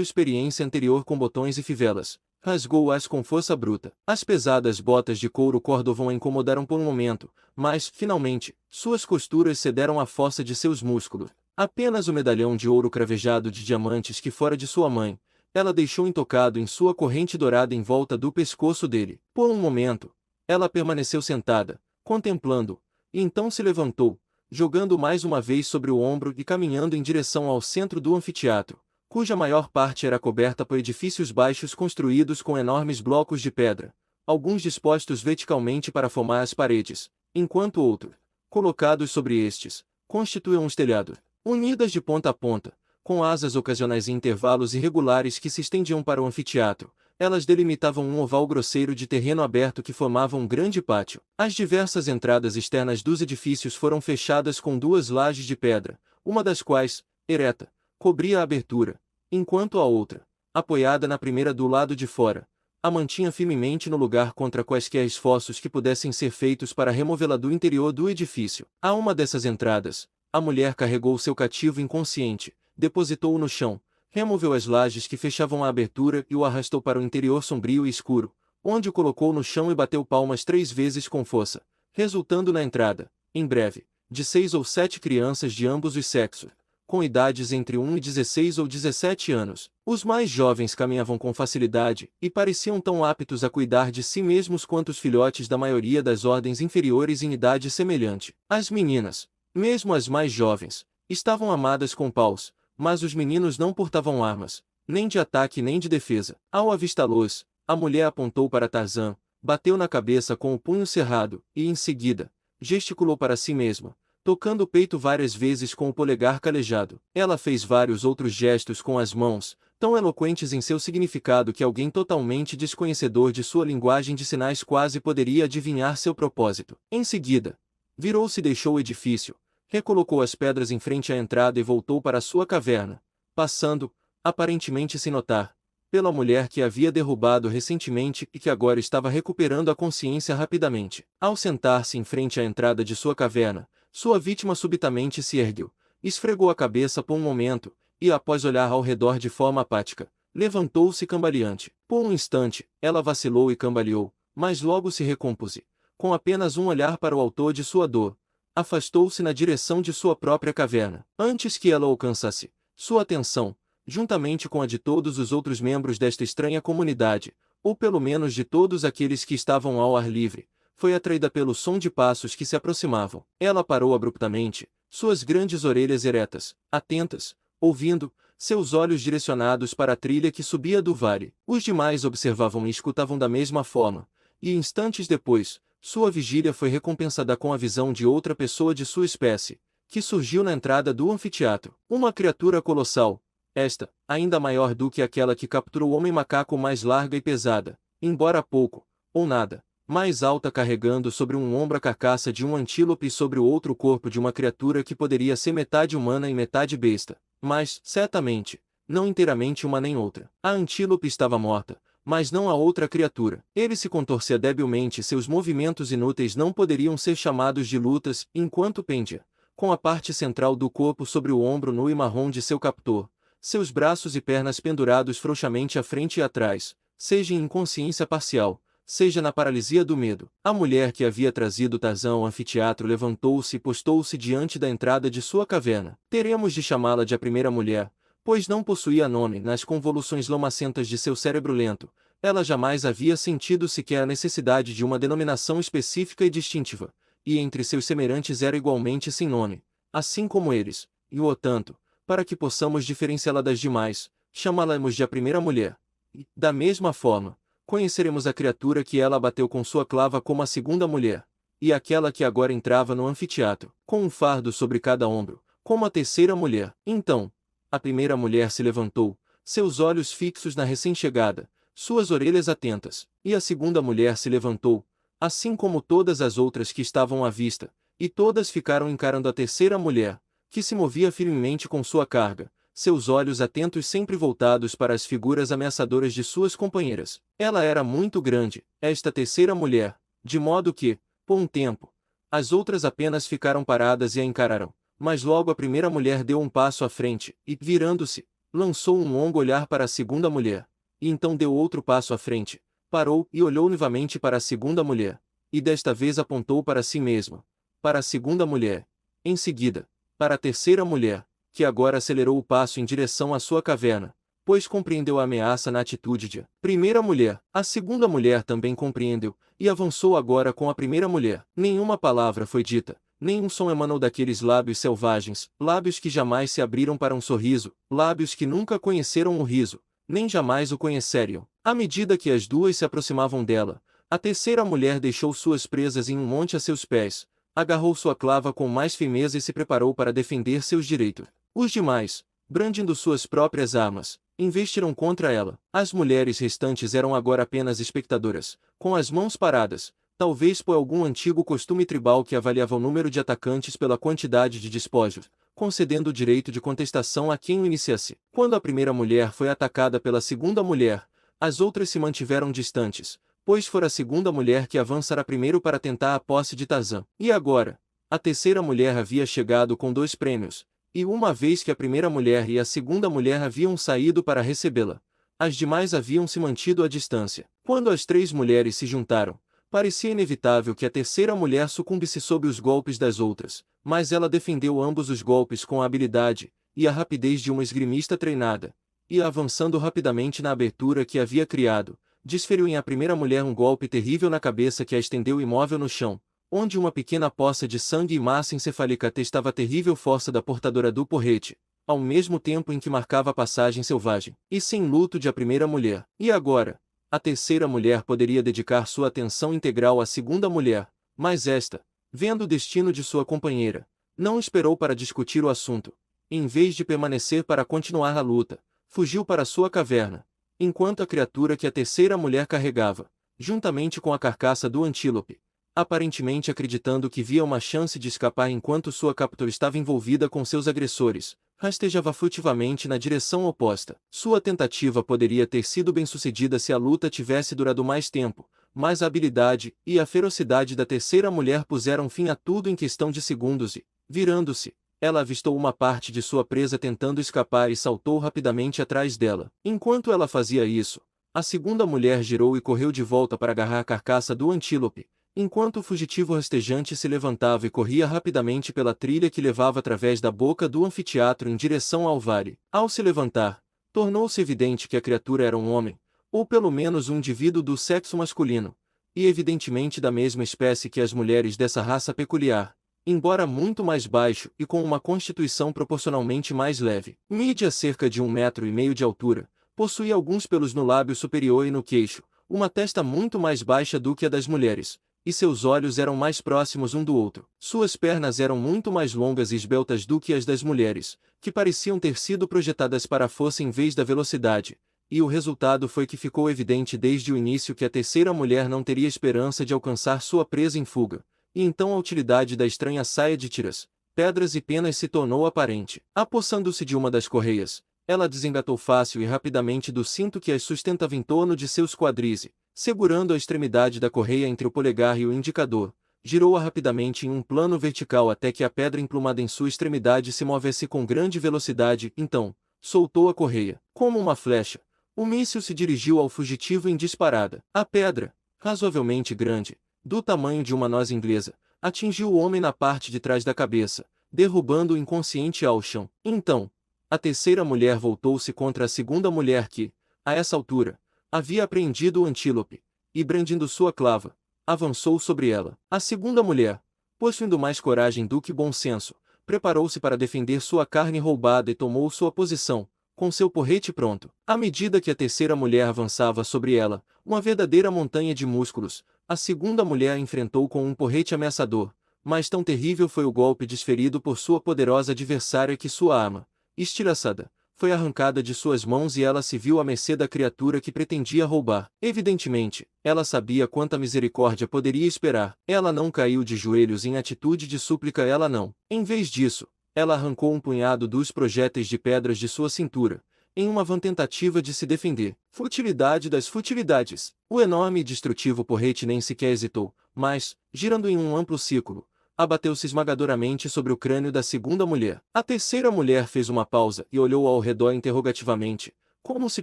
Speaker 1: experiência anterior com botões e fivelas, rasgou-as com força bruta. As pesadas botas de couro cordovam a incomodaram por um momento, mas, finalmente, suas costuras cederam à força de seus músculos. Apenas o medalhão de ouro cravejado de diamantes que fora de sua mãe, ela deixou intocado em sua corrente dourada em volta do pescoço dele. Por um momento, ela permaneceu sentada, contemplando-o, e então se levantou, jogando mais uma vez sobre o ombro e caminhando em direção ao centro do anfiteatro, cuja maior parte era coberta por edifícios baixos construídos com enormes blocos de pedra, alguns dispostos verticalmente para formar as paredes, enquanto outros, colocados sobre estes, constituíam os telhados. Unidas de ponta a ponta, com asas ocasionais em intervalos irregulares que se estendiam para o anfiteatro, elas delimitavam um oval grosseiro de terreno aberto que formava um grande pátio. As diversas entradas externas dos edifícios foram fechadas com duas lajes de pedra, uma das quais, ereta, cobria a abertura, enquanto a outra, apoiada na primeira do lado de fora, a mantinha firmemente no lugar contra quaisquer esforços que pudessem ser feitos para removê-la do interior do edifício. A uma dessas entradas, a mulher carregou seu cativo inconsciente, depositou-o no chão, removeu as lajes que fechavam a abertura e o arrastou para o interior sombrio e escuro, onde o colocou no chão e bateu palmas 3 vezes com força, resultando na entrada, em breve, de 6 ou 7 crianças de ambos os sexos, com idades entre 1 e 16 ou 17 anos. Os mais jovens caminhavam com facilidade e pareciam tão aptos a cuidar de si mesmos quanto os filhotes da maioria das ordens inferiores em idade semelhante. As meninas, mesmo as mais jovens, estavam armadas com paus, mas os meninos não portavam armas, nem de ataque nem de defesa. Ao avistá-los, a mulher apontou para Tarzan, bateu na cabeça com o punho cerrado, e em seguida, gesticulou para si mesma, tocando o peito várias vezes com o polegar calejado. Ela fez vários outros gestos com as mãos, tão eloquentes em seu significado que alguém totalmente desconhecedor de sua linguagem de sinais quase poderia adivinhar seu propósito. Em seguida, virou-se e deixou o edifício, recolocou as pedras em frente à entrada e voltou para sua caverna, passando, aparentemente sem notar, pela mulher que havia derrubado recentemente e que agora estava recuperando a consciência rapidamente. Ao sentar-se em frente à entrada de sua caverna, sua vítima subitamente se ergueu, esfregou a cabeça por um momento, e após olhar ao redor de forma apática, levantou-se cambaleante. Por um instante, ela vacilou e cambaleou, mas logo se recompôs. Com apenas um olhar para o autor de sua dor, afastou-se na direção de sua própria caverna. Antes que ela alcançasse, sua atenção, juntamente com a de todos os outros membros desta estranha comunidade, ou pelo menos de todos aqueles que estavam ao ar livre, foi atraída pelo som de passos que se aproximavam. Ela parou abruptamente, suas grandes orelhas eretas, atentas, ouvindo, seus olhos direcionados para a trilha que subia do vale. Os demais observavam e escutavam da mesma forma, e instantes depois, sua vigília foi recompensada com a visão de outra pessoa de sua espécie, que surgiu na entrada do anfiteatro. Uma criatura colossal, esta, ainda maior do que aquela que capturou o homem-macaco, mais larga e pesada, embora pouco, ou nada, mais alta, carregando sobre um ombro a carcaça de um antílope e sobre o outro corpo de uma criatura que poderia ser metade humana e metade besta, mas, certamente, não inteiramente uma nem outra. A antílope estava morta, mas não a outra criatura. Ele se contorcia debilmente e seus movimentos inúteis não poderiam ser chamados de lutas, enquanto pendia, com a parte central do corpo sobre o ombro nu e marrom de seu captor, seus braços e pernas pendurados frouxamente à frente e atrás, seja em inconsciência parcial, seja na paralisia do medo. A mulher que havia trazido Tarzan ao anfiteatro levantou-se e postou-se diante da entrada de sua caverna. Teremos de chamá-la de a primeira mulher, pois não possuía nome. Nas convoluções lamacentas de seu cérebro lento, ela jamais havia sentido sequer a necessidade de uma denominação específica e distintiva, e entre seus semelhantes era igualmente sem nome, assim como eles, e o tanto, para que possamos diferenciá-la das demais, chamá-la-emos de a primeira mulher. E, da mesma forma, conheceremos a criatura que ela abateu com sua clava como a segunda mulher, e aquela que agora entrava no anfiteatro, com um fardo sobre cada ombro, como a terceira mulher. Então, a primeira mulher se levantou, seus olhos fixos na recém-chegada, suas orelhas atentas, e a segunda mulher se levantou, assim como todas as outras que estavam à vista, e todas ficaram encarando a terceira mulher, que se movia firmemente com sua carga, seus olhos atentos sempre voltados para as figuras ameaçadoras de suas companheiras. Ela era muito grande, esta terceira mulher, de modo que, por um tempo, as outras apenas ficaram paradas e a encararam, mas logo a primeira mulher deu um passo à frente, e, virando-se, lançou um longo olhar para a segunda mulher, e então deu outro passo à frente, parou e olhou novamente para a segunda mulher, e desta vez apontou para si mesma, para a segunda mulher, em seguida, para a terceira mulher, que agora acelerou o passo em direção à sua caverna, pois compreendeu a ameaça na atitude de primeira mulher. A segunda mulher também compreendeu, e avançou agora com a primeira mulher. Nenhuma palavra foi dita, nenhum som emanou daqueles lábios selvagens, lábios que jamais se abriram para um sorriso, lábios que nunca conheceram o riso, nem jamais o conheceriam. À medida que as duas se aproximavam dela, a terceira mulher deixou suas presas em um monte a seus pés, agarrou sua clava com mais firmeza e se preparou para defender seus direitos. Os demais, brandindo suas próprias armas, investiram contra ela. As mulheres restantes eram agora apenas espectadoras, com as mãos paradas, talvez por algum antigo costume tribal que avaliava o número de atacantes pela quantidade de despojos, concedendo o direito de contestação a quem o iniciasse. Quando a primeira mulher foi atacada pela segunda mulher, as outras se mantiveram distantes, pois fora a segunda mulher que avançara primeiro para tentar a posse de Tarzan. E agora, a terceira mulher havia chegado com 2 prêmios, e uma vez que a primeira mulher e a segunda mulher haviam saído para recebê-la, as demais haviam se mantido à distância. Quando as 3 mulheres se juntaram, parecia inevitável que a terceira mulher sucumbisse sob os golpes das outras, mas ela defendeu ambos os golpes com a habilidade e a rapidez de uma esgrimista treinada, e avançando rapidamente na abertura que havia criado, desferiu em a primeira mulher um golpe terrível na cabeça que a estendeu imóvel no chão, onde uma pequena poça de sangue e massa encefálica atestava a terrível força da portadora do porrete, ao mesmo tempo em que marcava a passagem selvagem e sem luto de a primeira mulher. E agora, a terceira mulher poderia dedicar sua atenção integral à segunda mulher, mas esta, vendo o destino de sua companheira, não esperou para discutir o assunto. Em vez de permanecer para continuar a luta, fugiu para sua caverna, enquanto a criatura que a terceira mulher carregava, juntamente com a carcaça do antílope, aparentemente acreditando que via uma chance de escapar enquanto sua captura estava envolvida com seus agressores, rastejava furtivamente na direção oposta. Sua tentativa poderia ter sido bem-sucedida se a luta tivesse durado mais tempo, mas a habilidade e a ferocidade da terceira mulher puseram fim a tudo em questão de segundos e, virando-se, ela avistou uma parte de sua presa tentando escapar e saltou rapidamente atrás dela. Enquanto ela fazia isso, a segunda mulher girou e correu de volta para agarrar a carcaça do antílope, enquanto o fugitivo rastejante se levantava e corria rapidamente pela trilha que levava através da boca do anfiteatro em direção ao vale. Ao se levantar, tornou-se evidente que a criatura era um homem, ou pelo menos um indivíduo do sexo masculino, e evidentemente da mesma espécie que as mulheres dessa raça peculiar, embora muito mais baixo e com uma constituição proporcionalmente mais leve. Mídia cerca de 1,5 m de altura, possuía alguns pelos no lábio superior e no queixo, uma testa muito mais baixa do que a das mulheres, e seus olhos eram mais próximos um do outro. Suas pernas eram muito mais longas e esbeltas do que as das mulheres, que pareciam ter sido projetadas para a força em vez da velocidade, e o resultado foi que ficou evidente desde o início que a terceira mulher não teria esperança de alcançar sua presa em fuga, e então a utilidade da estranha saia de tiras, pedras e penas se tornou aparente. Apossando-se de uma das correias, ela desengatou fácil e rapidamente do cinto que as sustentava em torno de seus quadris e, segurando a extremidade da correia entre o polegar e o indicador, girou-a rapidamente em um plano vertical até que a pedra emplumada em sua extremidade se movesse com grande velocidade, então, soltou a correia. Como uma flecha, o míssil se dirigiu ao fugitivo em disparada. A pedra, razoavelmente grande, do tamanho de uma noz inglesa, atingiu o homem na parte de trás da cabeça, derrubando-o inconsciente ao chão. Então, a terceira mulher voltou-se contra a segunda mulher que, a essa altura, havia apreendido o antílope, e brandindo sua clava, avançou sobre ela. A segunda mulher, possuindo mais coragem do que bom senso, preparou-se para defender sua carne roubada e tomou sua posição, com seu porrete pronto. À medida que a terceira mulher avançava sobre ela, uma verdadeira montanha de músculos, a segunda mulher a enfrentou com um porrete ameaçador, mas tão terrível foi o golpe desferido por sua poderosa adversária que sua arma, estilhaçada, foi arrancada de suas mãos e ela se viu à mercê da criatura que pretendia roubar. Evidentemente, ela sabia quanta misericórdia poderia esperar. Ela não caiu de joelhos em atitude de súplica, ela não. Em vez disso, ela arrancou um punhado dos projéteis de pedras de sua cintura, em uma vã tentativa de se defender. Futilidade das futilidades. O enorme e destrutivo porrete nem sequer hesitou, mas, girando em um amplo círculo, abateu-se esmagadoramente sobre o crânio da segunda mulher. A terceira mulher fez uma pausa e olhou ao redor interrogativamente, como se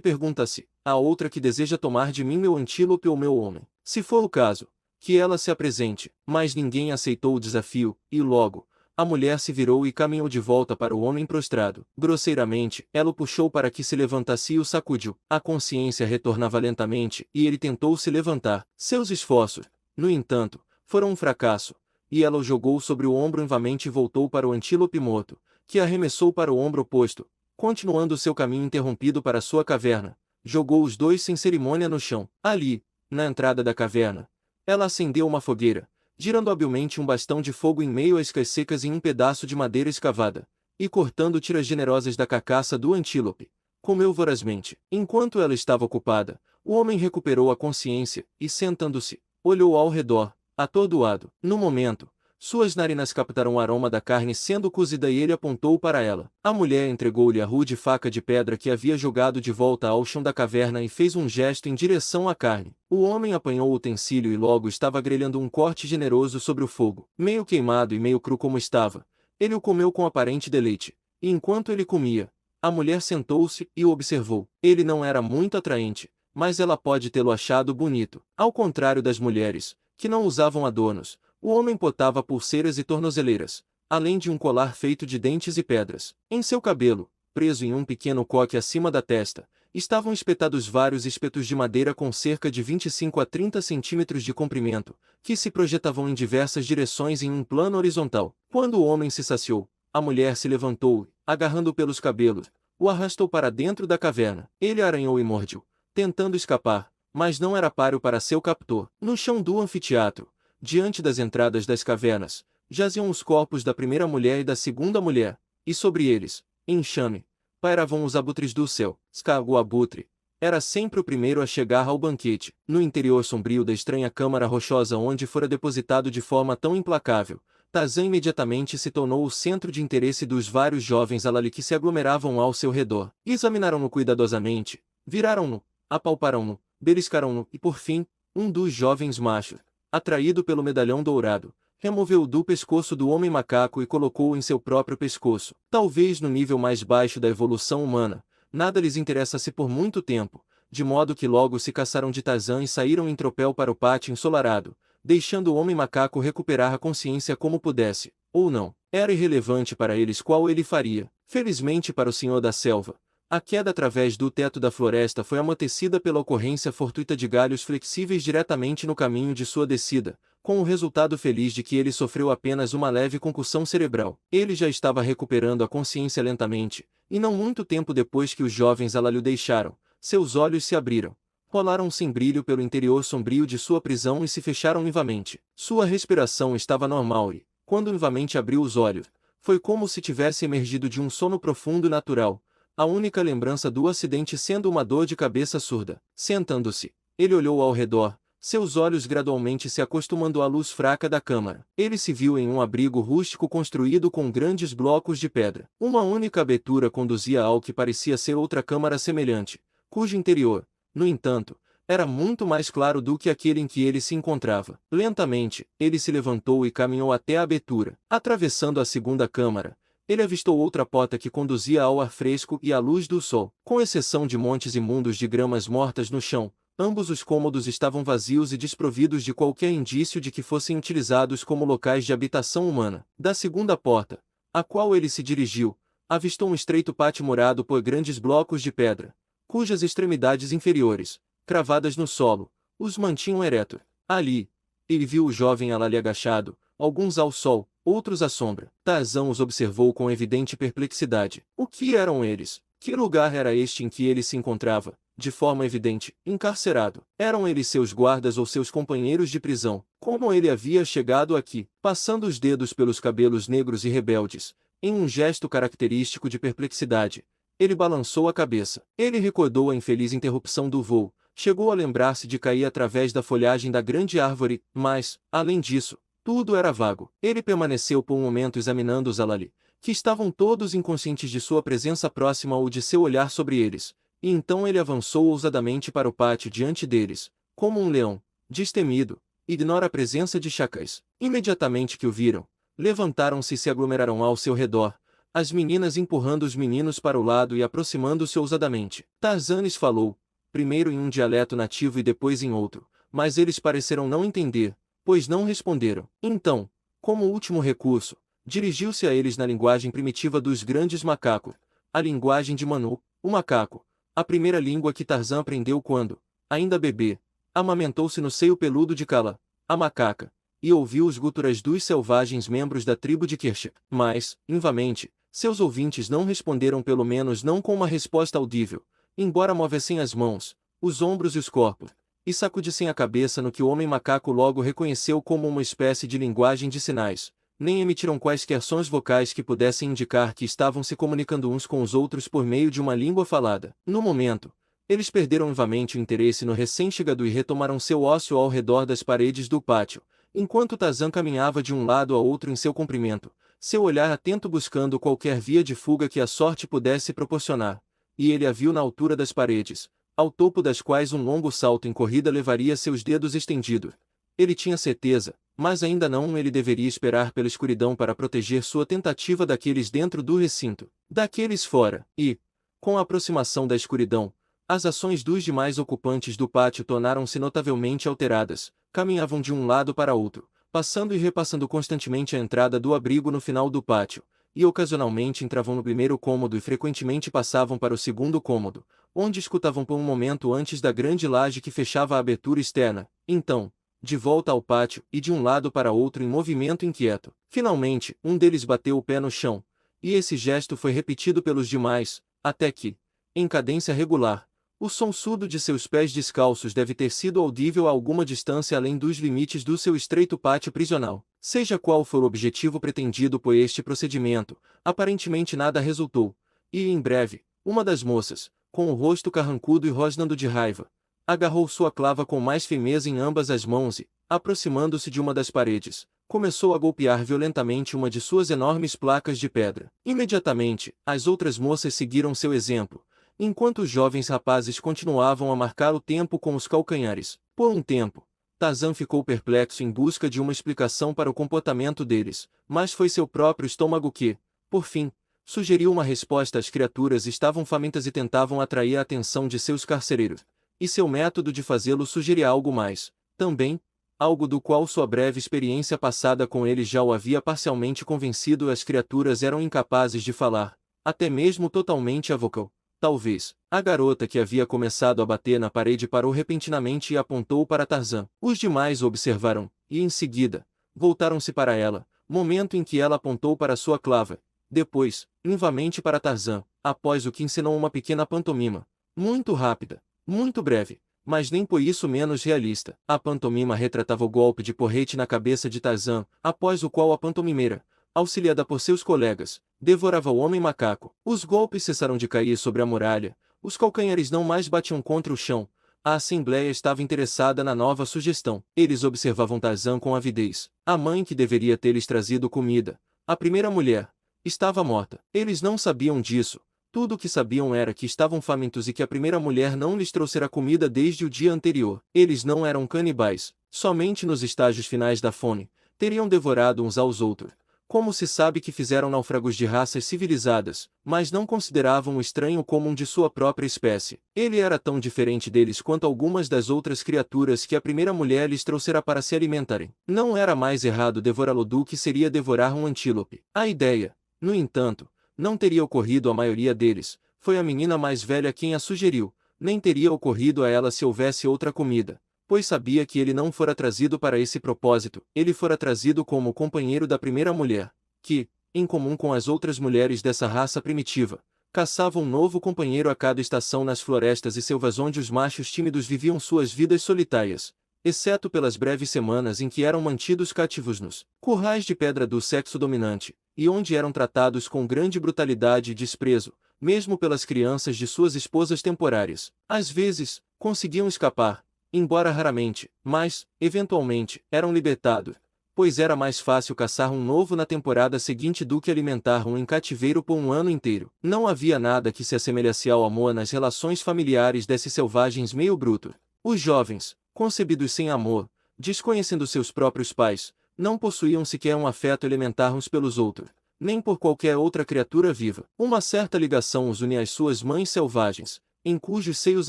Speaker 1: perguntasse, a outra que deseja tomar de mim meu antílope ou meu homem. Se for o caso, que ela se apresente. Mas ninguém aceitou o desafio, e logo, a mulher se virou e caminhou de volta para o homem prostrado. Grosseiramente, ela o puxou para que se levantasse e o sacudiu. A consciência retornava lentamente e ele tentou se levantar. Seus esforços, no entanto, foram um fracasso, e ela o jogou sobre o ombro novamente e voltou para o antílope morto, que arremessou para o ombro oposto, continuando seu caminho interrompido para sua caverna. Jogou os dois sem cerimônia no chão. Ali, na entrada da caverna, ela acendeu uma fogueira, girando habilmente um bastão de fogo em meio às iscas secas em um pedaço de madeira escavada, e cortando tiras generosas da carcaça do antílope, comeu vorazmente. Enquanto ela estava ocupada, o homem recuperou a consciência e, sentando-se, olhou ao redor, atordoado. No momento, suas narinas captaram o aroma da carne sendo cozida e ele apontou para ela. A mulher entregou-lhe a rude faca de pedra que havia jogado de volta ao chão da caverna e fez um gesto em direção à carne. O homem apanhou o utensílio e logo estava grelhando um corte generoso sobre o fogo. Meio queimado e meio cru como estava, ele o comeu com aparente deleite, e enquanto ele comia, a mulher sentou-se e o observou. Ele não era muito atraente, mas ela pode tê-lo achado bonito. Ao contrário das mulheres, que não usavam adornos, o homem portava pulseiras e tornozeleiras, além de um colar feito de dentes e pedras. Em seu cabelo, preso em um pequeno coque acima da testa, estavam espetados vários espetos de madeira com cerca de 25 a 30 centímetros de comprimento, que se projetavam em diversas direções em um plano horizontal. Quando o homem se saciou, a mulher se levantou e, agarrando-o pelos cabelos, o arrastou para dentro da caverna. Ele aranhou e mordeu, tentando escapar, mas não era páreo para seu captor. No chão do anfiteatro, diante das entradas das cavernas, jaziam os corpos da primeira mulher e da segunda mulher, e sobre eles, em enxame, pairavam os abutres do céu. Scar, o abutre, era sempre o primeiro a chegar ao banquete. No interior sombrio da estranha câmara rochosa onde fora depositado de forma tão implacável, Tarzan imediatamente se tornou o centro de interesse dos vários jovens alali que se aglomeravam ao seu redor. Examinaram-no cuidadosamente, viraram-no, apalparam-no, beliscaram-no e, por fim, um dos jovens machos, atraído pelo medalhão dourado, removeu-o do pescoço do homem macaco e colocou-o em seu próprio pescoço. Talvez no nível mais baixo da evolução humana, nada lhes interessasse por muito tempo, de modo que logo se caçaram de Tarzan e saíram em tropel para o pátio ensolarado, deixando o homem macaco recuperar a consciência como pudesse, ou não. Era irrelevante para eles qual ele faria. Felizmente para o senhor da selva, a queda através do teto da floresta foi amortecida pela ocorrência fortuita de galhos flexíveis diretamente no caminho de sua descida, com o resultado feliz de que ele sofreu apenas uma leve concussão cerebral. Ele já estava recuperando a consciência lentamente, e não muito tempo depois que os jovens alali o deixaram, seus olhos se abriram, rolaram sem brilho pelo interior sombrio de sua prisão e se fecharam vivamente. Sua respiração estava normal e, quando vivamente abriu os olhos, foi como se tivesse emergido de um sono profundo e natural, a única lembrança do acidente sendo uma dor de cabeça surda. Sentando-se, ele olhou ao redor, seus olhos gradualmente se acostumando à luz fraca da câmara. Ele se viu em um abrigo rústico construído com grandes blocos de pedra. Uma única abertura conduzia ao que parecia ser outra câmara semelhante, cujo interior, no entanto, era muito mais claro do que aquele em que ele se encontrava. Lentamente, ele se levantou e caminhou até a abertura. Atravessando a segunda câmara, ele avistou outra porta que conduzia ao ar fresco e à luz do sol. Com exceção de montes imundos de gramas mortas no chão, ambos os cômodos estavam vazios e desprovidos de qualquer indício de que fossem utilizados como locais de habitação humana. Da segunda porta, a qual ele se dirigiu, avistou um estreito pátio murado por grandes blocos de pedra, cujas extremidades inferiores, cravadas no solo, os mantinham eretos. Ali, ele viu o jovem Alali agachado, alguns ao sol, outros à sombra. Tarzan os observou com evidente perplexidade. O que eram eles? Que lugar era este em que ele se encontrava? De forma evidente, encarcerado. Eram eles seus guardas ou seus companheiros de prisão? Como ele havia chegado aqui? Passando os dedos pelos cabelos negros e rebeldes, em um gesto característico de perplexidade, ele balançou a cabeça. Ele recordou a infeliz interrupção do voo, chegou a lembrar-se de cair através da folhagem da grande árvore, mas, além disso, tudo era vago. Ele permaneceu por um momento examinando os Alali, que estavam todos inconscientes de sua presença próxima ou de seu olhar sobre eles, e então ele avançou ousadamente para o pátio diante deles, como um leão, destemido, ignora a presença de chacais. Imediatamente que o viram, levantaram-se e se aglomeraram ao seu redor, as meninas empurrando os meninos para o lado e aproximando-se ousadamente. Tarzan lhes falou, primeiro em um dialeto nativo e depois em outro, mas eles pareceram não entender, pois não responderam. Então, como último recurso, dirigiu-se a eles na linguagem primitiva dos grandes macacos, a linguagem de Manu, o macaco, a primeira língua que Tarzan aprendeu quando, ainda bebê, amamentou-se no seio peludo de Kala, a macaca, e ouviu os guturais dos selvagens membros da tribo de Kershak. Mas, invamente, seus ouvintes não responderam, pelo menos não com uma resposta audível, embora movessem as mãos, os ombros e os corpos, e sacudissem a cabeça no que o homem macaco logo reconheceu como uma espécie de linguagem de sinais, nem emitiram quaisquer sons vocais que pudessem indicar que estavam se comunicando uns com os outros por meio de uma língua falada. No momento, eles perderam vivamente o interesse no recém-chegado e retomaram seu ócio ao redor das paredes do pátio, enquanto Tarzan caminhava de um lado a outro em seu comprimento, seu olhar atento buscando qualquer via de fuga que a sorte pudesse proporcionar, e ele a viu na altura das paredes, ao topo das quais um longo salto em corrida levaria seus dedos estendidos. Ele tinha certeza, mas ainda não ele deveria esperar pela escuridão para proteger sua tentativa daqueles dentro do recinto, daqueles fora, e, com a aproximação da escuridão, as ações dos demais ocupantes do pátio tornaram-se notavelmente alteradas, caminhavam de um lado para outro, passando e repassando constantemente a entrada do abrigo no final do pátio, e ocasionalmente entravam no primeiro cômodo e frequentemente passavam para o segundo cômodo, onde escutavam por um momento antes da grande laje que fechava a abertura externa, então, de volta ao pátio e de um lado para outro em movimento inquieto. Finalmente, um deles bateu o pé no chão, e esse gesto foi repetido pelos demais, até que, em cadência regular, o som surdo de seus pés descalços deve ter sido audível a alguma distância além dos limites do seu estreito pátio prisional. Seja qual for o objetivo pretendido por este procedimento, aparentemente nada resultou, e, em breve, uma das moças, com o rosto carrancudo e rosnando de raiva, agarrou sua clava com mais firmeza em ambas as mãos e, aproximando-se de uma das paredes, começou a golpear violentamente uma de suas enormes placas de pedra. Imediatamente, as outras moças seguiram seu exemplo, enquanto os jovens rapazes continuavam a marcar o tempo com os calcanhares. Por um tempo, Tarzan ficou perplexo em busca de uma explicação para o comportamento deles, mas foi seu próprio estômago que, por fim, sugeriu uma resposta. As criaturas estavam famintas e tentavam atrair a atenção de seus carcereiros, e seu método de fazê-lo sugeria algo mais, também, algo do qual sua breve experiência passada com eles já o havia parcialmente convencido. As criaturas eram incapazes de falar, até mesmo totalmente a vocal. Talvez. A garota que havia começado a bater na parede parou repentinamente e apontou para Tarzan. Os demais o observaram, e em seguida, voltaram-se para ela, momento em que ela apontou para sua clava. Depois, novamente para Tarzan, após o que ensinou uma pequena pantomima, muito rápida, muito breve, mas nem por isso menos realista. A pantomima retratava o golpe de porrete na cabeça de Tarzan, após o qual a pantomimeira, auxiliada por seus colegas, devorava o homem macaco. Os golpes cessaram de cair sobre a muralha, os calcanhares não mais batiam contra o chão. A assembleia estava interessada na nova sugestão. Eles observavam Tarzan com avidez. A mãe que deveria ter lhes trazido comida, a primeira mulher, estava morta. Eles não sabiam disso, Tudo o que sabiam era que estavam famintos e que a primeira mulher não lhes trouxera comida desde o dia anterior. Eles não eram canibais, somente nos estágios finais da fome, teriam devorado uns aos outros. Como se sabe que fizeram náufragos de raças civilizadas, mas não consideravam o estranho como um de sua própria espécie. Ele era tão diferente deles quanto algumas das outras criaturas que a primeira mulher lhes trouxera para se alimentarem. Não era mais errado devorá-lo do que seria devorar um antílope. A ideia, no entanto, não teria ocorrido à maioria deles. Foi a menina mais velha quem a sugeriu. Nem teria ocorrido a ela se houvesse outra comida, pois sabia que ele não fora trazido para esse propósito, ele fora trazido como companheiro da primeira mulher, que, em comum com as outras mulheres dessa raça primitiva, caçava um novo companheiro a cada estação nas florestas e selvas onde os machos tímidos viviam suas vidas solitárias, exceto pelas breves semanas em que eram mantidos cativos nos currais de pedra do sexo dominante, e onde eram tratados com grande brutalidade e desprezo, mesmo pelas crianças de suas esposas temporárias. Às vezes, conseguiam escapar, embora raramente, mas, eventualmente, eram libertados, pois era mais fácil caçar um novo na temporada seguinte do que alimentar um em cativeiro por um ano inteiro. Não havia nada que se assemelhasse ao amor nas relações familiares desses selvagens meio brutos. Os jovens, concebidos sem amor, desconhecendo seus próprios pais, não possuíam sequer um afeto elementar uns pelos outros, nem por qualquer outra criatura viva. Uma certa ligação os unia às suas mães selvagens, em cujos seios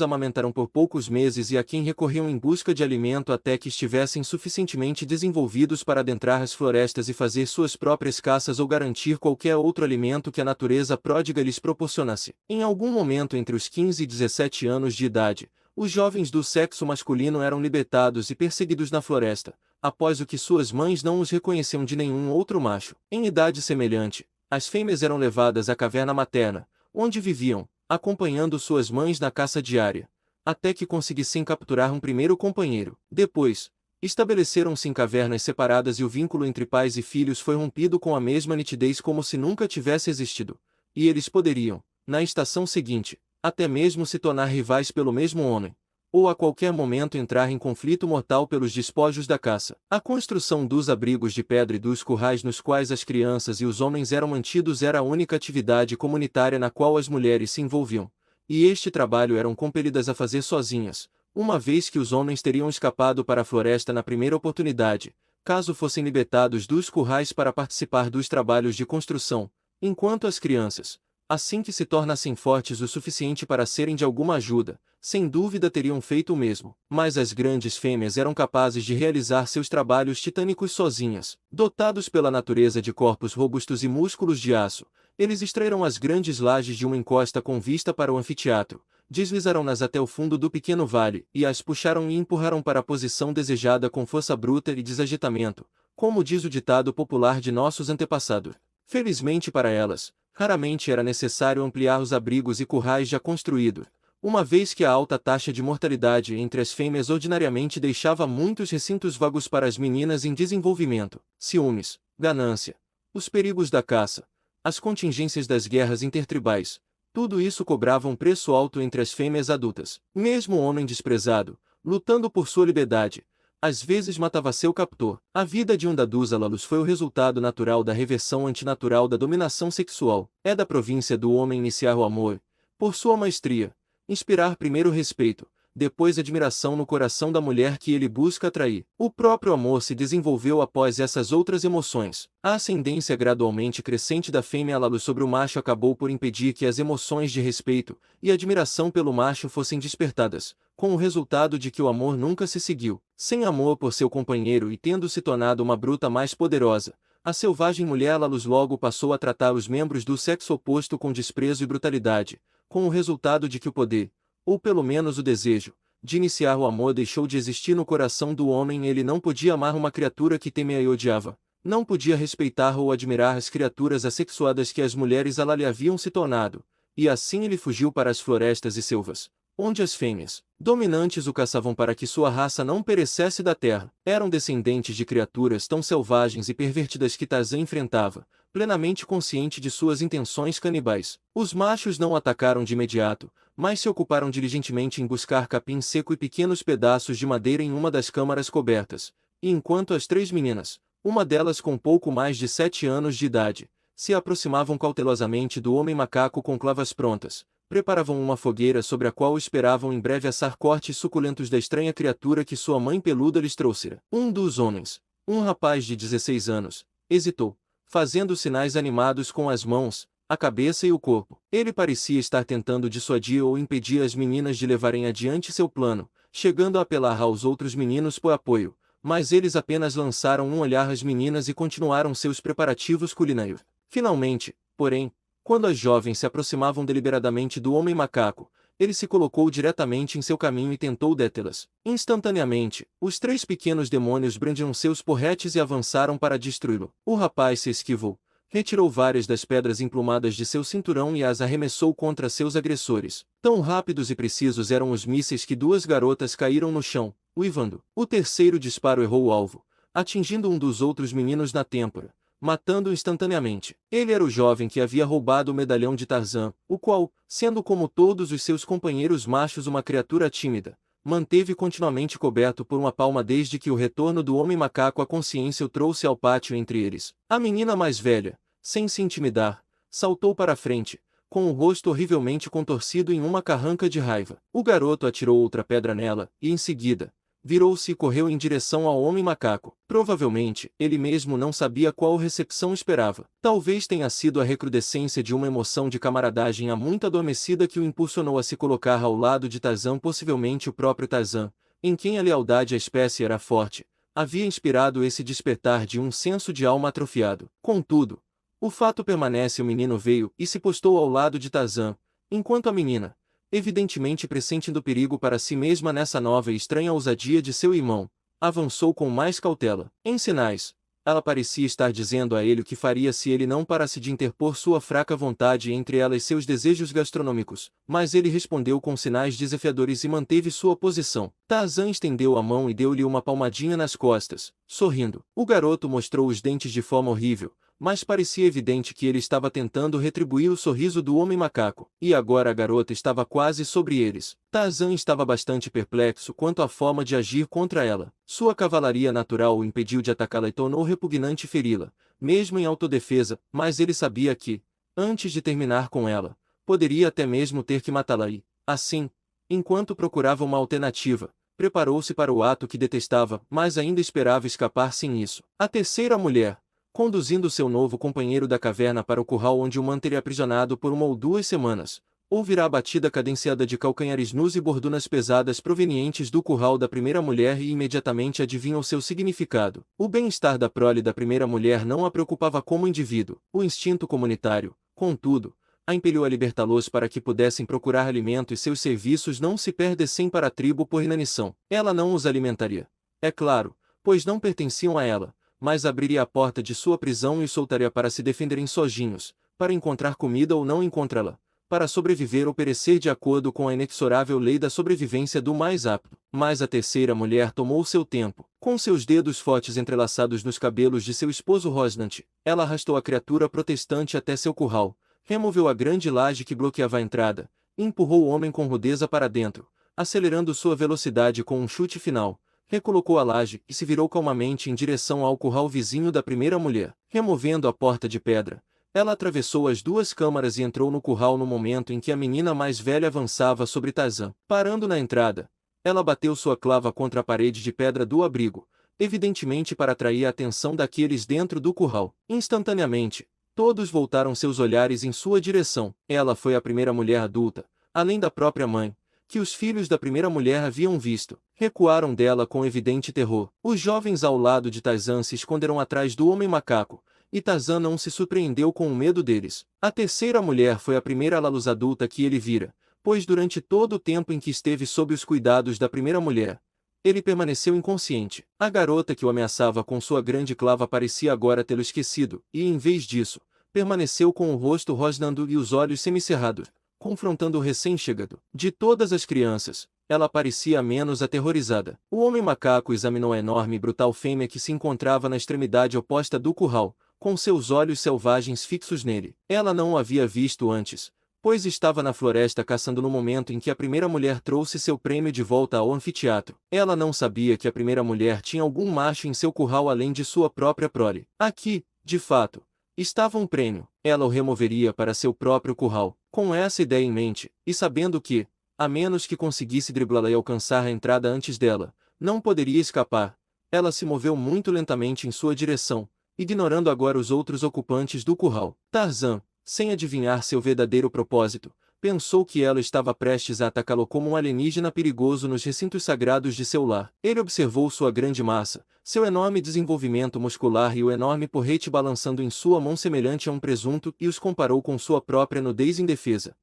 Speaker 1: amamentaram por poucos meses e a quem recorriam em busca de alimento até que estivessem suficientemente desenvolvidos para adentrar as florestas e fazer suas próprias caças ou garantir qualquer outro alimento que a natureza pródiga lhes proporcionasse. Em algum momento entre os 15 e 17 anos de idade, os jovens do sexo masculino eram libertados e perseguidos na floresta, após o que suas mães não os reconheciam de nenhum outro macho. Em idade semelhante, as fêmeas eram levadas à caverna materna, onde viviam, acompanhando suas mães na caça diária, até que conseguissem capturar um primeiro companheiro. Depois, estabeleceram-se em cavernas separadas e o vínculo entre pais e filhos foi rompido com a mesma nitidez como se nunca tivesse existido, e eles poderiam, na estação seguinte, até mesmo se tornar rivais pelo mesmo homem, ou a qualquer momento entrar em conflito mortal pelos despojos da caça. A construção dos abrigos de pedra e dos currais nos quais as crianças e os homens eram mantidos era a única atividade comunitária na qual as mulheres se envolviam, e este trabalho eram compelidas a fazer sozinhas, uma vez que os homens teriam escapado para a floresta na primeira oportunidade, caso fossem libertados dos currais para participar dos trabalhos de construção, enquanto as crianças, assim que se tornassem fortes o suficiente para serem de alguma ajuda, sem dúvida teriam feito o mesmo. Mas as grandes fêmeas eram capazes de realizar seus trabalhos titânicos sozinhas. Dotados pela natureza de corpos robustos e músculos de aço, eles extraíram as grandes lajes de uma encosta com vista para o anfiteatro, deslizaram-nas até o fundo do pequeno vale, e as puxaram e empurraram para a posição desejada com força bruta e desagitamento, como diz o ditado popular de nossos antepassados. Felizmente para elas, raramente era necessário ampliar os abrigos e currais já construídos, uma vez que a alta taxa de mortalidade entre as fêmeas ordinariamente deixava muitos recintos vagos para as meninas em desenvolvimento. Ciúmes, ganância, os perigos da caça, as contingências das guerras intertribais, tudo isso cobrava um preço alto entre as fêmeas adultas. Mesmo o homem desprezado, lutando por sua liberdade, às vezes matava seu captor. A vida de um Dadúzalalus foi o resultado natural da reversão antinatural da dominação sexual. É da província do homem iniciar o amor, por sua maestria, inspirar primeiro respeito, depois admiração no coração da mulher que ele busca atrair. O próprio amor se desenvolveu após essas outras emoções. A ascendência gradualmente crescente da fêmea Lalus sobre o macho acabou por impedir que as emoções de respeito e admiração pelo macho fossem despertadas, com o resultado de que o amor nunca se seguiu. Sem amor por seu companheiro e tendo se tornado uma bruta mais poderosa, a selvagem mulher Lalus logo passou a tratar os membros do sexo oposto com desprezo e brutalidade, com o resultado de que o poder, ou pelo menos o desejo, de iniciar o amor deixou de existir no coração do homem. Ele não podia amar uma criatura que temia e odiava, não podia respeitar ou admirar as criaturas assexuadas que as mulheres Alá lhe haviam se tornado, e assim ele fugiu para as florestas e selvas, onde as fêmeas, dominantes o caçavam para que sua raça não perecesse da terra. Eram descendentes de criaturas tão selvagens e pervertidas que Tarzan enfrentava, plenamente consciente de suas intenções canibais. Os machos não atacaram de imediato, mas se ocuparam diligentemente em buscar capim seco e pequenos pedaços de madeira em uma das câmaras cobertas, e enquanto as três meninas, uma delas com pouco mais de 7 anos de idade, se aproximavam cautelosamente do homem-macaco com clavas prontas. Preparavam uma fogueira sobre a qual esperavam em breve assar cortes suculentos da estranha criatura que sua mãe peluda lhes trouxera. Um dos homens, um rapaz de 16 anos, hesitou, fazendo sinais animados com as mãos, a cabeça e o corpo. Ele parecia estar tentando dissuadir ou impedir as meninas de levarem adiante seu plano, chegando a apelar aos outros meninos por apoio, mas eles apenas lançaram um olhar às meninas e continuaram seus preparativos culinários. Finalmente, porém, quando as jovens se aproximavam deliberadamente do homem-macaco, ele se colocou diretamente em seu caminho e tentou detê-las. Instantaneamente, os 3 pequenos demônios brandiram seus porretes e avançaram para destruí-lo. O rapaz se esquivou, retirou várias das pedras emplumadas de seu cinturão e as arremessou contra seus agressores. Tão rápidos e precisos eram os mísseis que 2 garotas caíram no chão, uivando. O terceiro disparo errou o alvo, atingindo um dos outros meninos na têmpora, matando-o instantaneamente. Ele era o jovem que havia roubado o medalhão de Tarzan, o qual, sendo como todos os seus companheiros machos uma criatura tímida, manteve continuamente coberto por uma palma desde que o retorno do homem-macaco à consciência o trouxe ao pátio entre eles. A menina mais velha, sem se intimidar, saltou para a frente, com o rosto horrivelmente contorcido em uma carranca de raiva. O garoto atirou outra pedra nela, e em seguida, virou-se e correu em direção ao homem-macaco. Provavelmente, ele mesmo não sabia qual recepção esperava. Talvez tenha sido a recrudescência de uma emoção de camaradagem há muito adormecida que o impulsionou a se colocar ao lado de Tarzan. Possivelmente o próprio Tarzan, em quem a lealdade à espécie era forte, havia inspirado esse despertar de um senso de alma atrofiado. Contudo, o fato permanece: o menino veio e se postou ao lado de Tarzan, enquanto a menina, evidentemente pressentindo perigo para si mesma nessa nova e estranha ousadia de seu irmão, avançou com mais cautela. Em sinais, ela parecia estar dizendo a ele o que faria se ele não parasse de interpor sua fraca vontade entre ela e seus desejos gastronômicos, mas ele respondeu com sinais desafiadores e manteve sua posição. Tarzan estendeu a mão e deu-lhe uma palmadinha nas costas, sorrindo. O garoto mostrou os dentes de forma horrível, mas parecia evidente que ele estava tentando retribuir o sorriso do homem-macaco. E agora a garota estava quase sobre eles. Tarzan estava bastante perplexo quanto à forma de agir contra ela. Sua cavalaria natural o impediu de atacá-la e tornou repugnante feri-la, mesmo em autodefesa, mas ele sabia que, antes de terminar com ela, poderia até mesmo ter que matá-la e, assim, enquanto procurava uma alternativa, preparou-se para o ato que detestava, mas ainda esperava escapar sem isso. A terceira mulher, conduzindo seu novo companheiro da caverna para o curral onde o manteria aprisionado por 1 ou 2 semanas, ouvirá a batida cadenciada de calcanhares nus e bordunas pesadas provenientes do curral da primeira mulher e imediatamente adivinha o seu significado. O bem-estar da prole da primeira mulher não a preocupava como indivíduo. O instinto comunitário, contudo, a impeliu a libertá-los para que pudessem procurar alimento e seus serviços não se perdessem para a tribo por inanição. Ela não os alimentaria, é claro, pois não pertenciam a ela, mas abriria a porta de sua prisão e os soltaria para se defenderem sozinhos, para encontrar comida ou não encontrá-la, para sobreviver ou perecer de acordo com a inexorável lei da sobrevivência do mais apto. Mas a terceira mulher tomou seu tempo. Com seus dedos fortes entrelaçados nos cabelos de seu esposo rosnante, ela arrastou a criatura protestante até seu curral, removeu a grande laje que bloqueava a entrada, e empurrou o homem com rudeza para dentro, acelerando sua velocidade com um chute final. Recolocou a laje e se virou calmamente em direção ao curral vizinho da primeira mulher. Removendo a porta de pedra, ela atravessou as 2 câmaras e entrou no curral no momento em que a menina mais velha avançava sobre Tarzan. Parando na entrada, ela bateu sua clava contra a parede de pedra do abrigo, evidentemente para atrair a atenção daqueles dentro do curral. Instantaneamente, todos voltaram seus olhares em sua direção. Ela foi a primeira mulher adulta, além da própria mãe, que os filhos da primeira mulher haviam visto. Recuaram dela com evidente terror. Os jovens ao lado de Tarzan se esconderam atrás do homem-macaco, e Tarzan não se surpreendeu com o medo deles. A terceira mulher foi a primeira luz adulta que ele vira, pois durante todo o tempo em que esteve sob os cuidados da primeira mulher, ele permaneceu inconsciente. A garota que o ameaçava com sua grande clava parecia agora tê-lo esquecido, e em vez disso, permaneceu com o rosto rosnando e os olhos semicerrados, confrontando o recém-chegado. De todas as crianças, ela parecia a menos aterrorizada. O homem-macaco examinou a enorme e brutal fêmea que se encontrava na extremidade oposta do curral, com seus olhos selvagens fixos nele. Ela não o havia visto antes, pois estava na floresta caçando no momento em que a primeira mulher trouxe seu prêmio de volta ao anfiteatro. Ela não sabia que a primeira mulher tinha algum macho em seu curral além de sua própria prole. Aqui, de fato, Estava um prêmio, ela o removeria para seu próprio curral. Com essa ideia em mente, e sabendo que, a menos que conseguisse driblá-la e alcançar a entrada antes dela, não poderia escapar, ela se moveu muito lentamente em sua direção, ignorando agora os outros ocupantes do curral. Tarzan, sem adivinhar seu verdadeiro propósito, pensou que ela estava prestes a atacá-lo como um alienígena perigoso nos recintos sagrados de seu lar. Ele observou sua grande massa, seu enorme desenvolvimento muscular e o enorme porrete balançando em sua mão semelhante a um presunto e os comparou com sua própria nudez indefesa.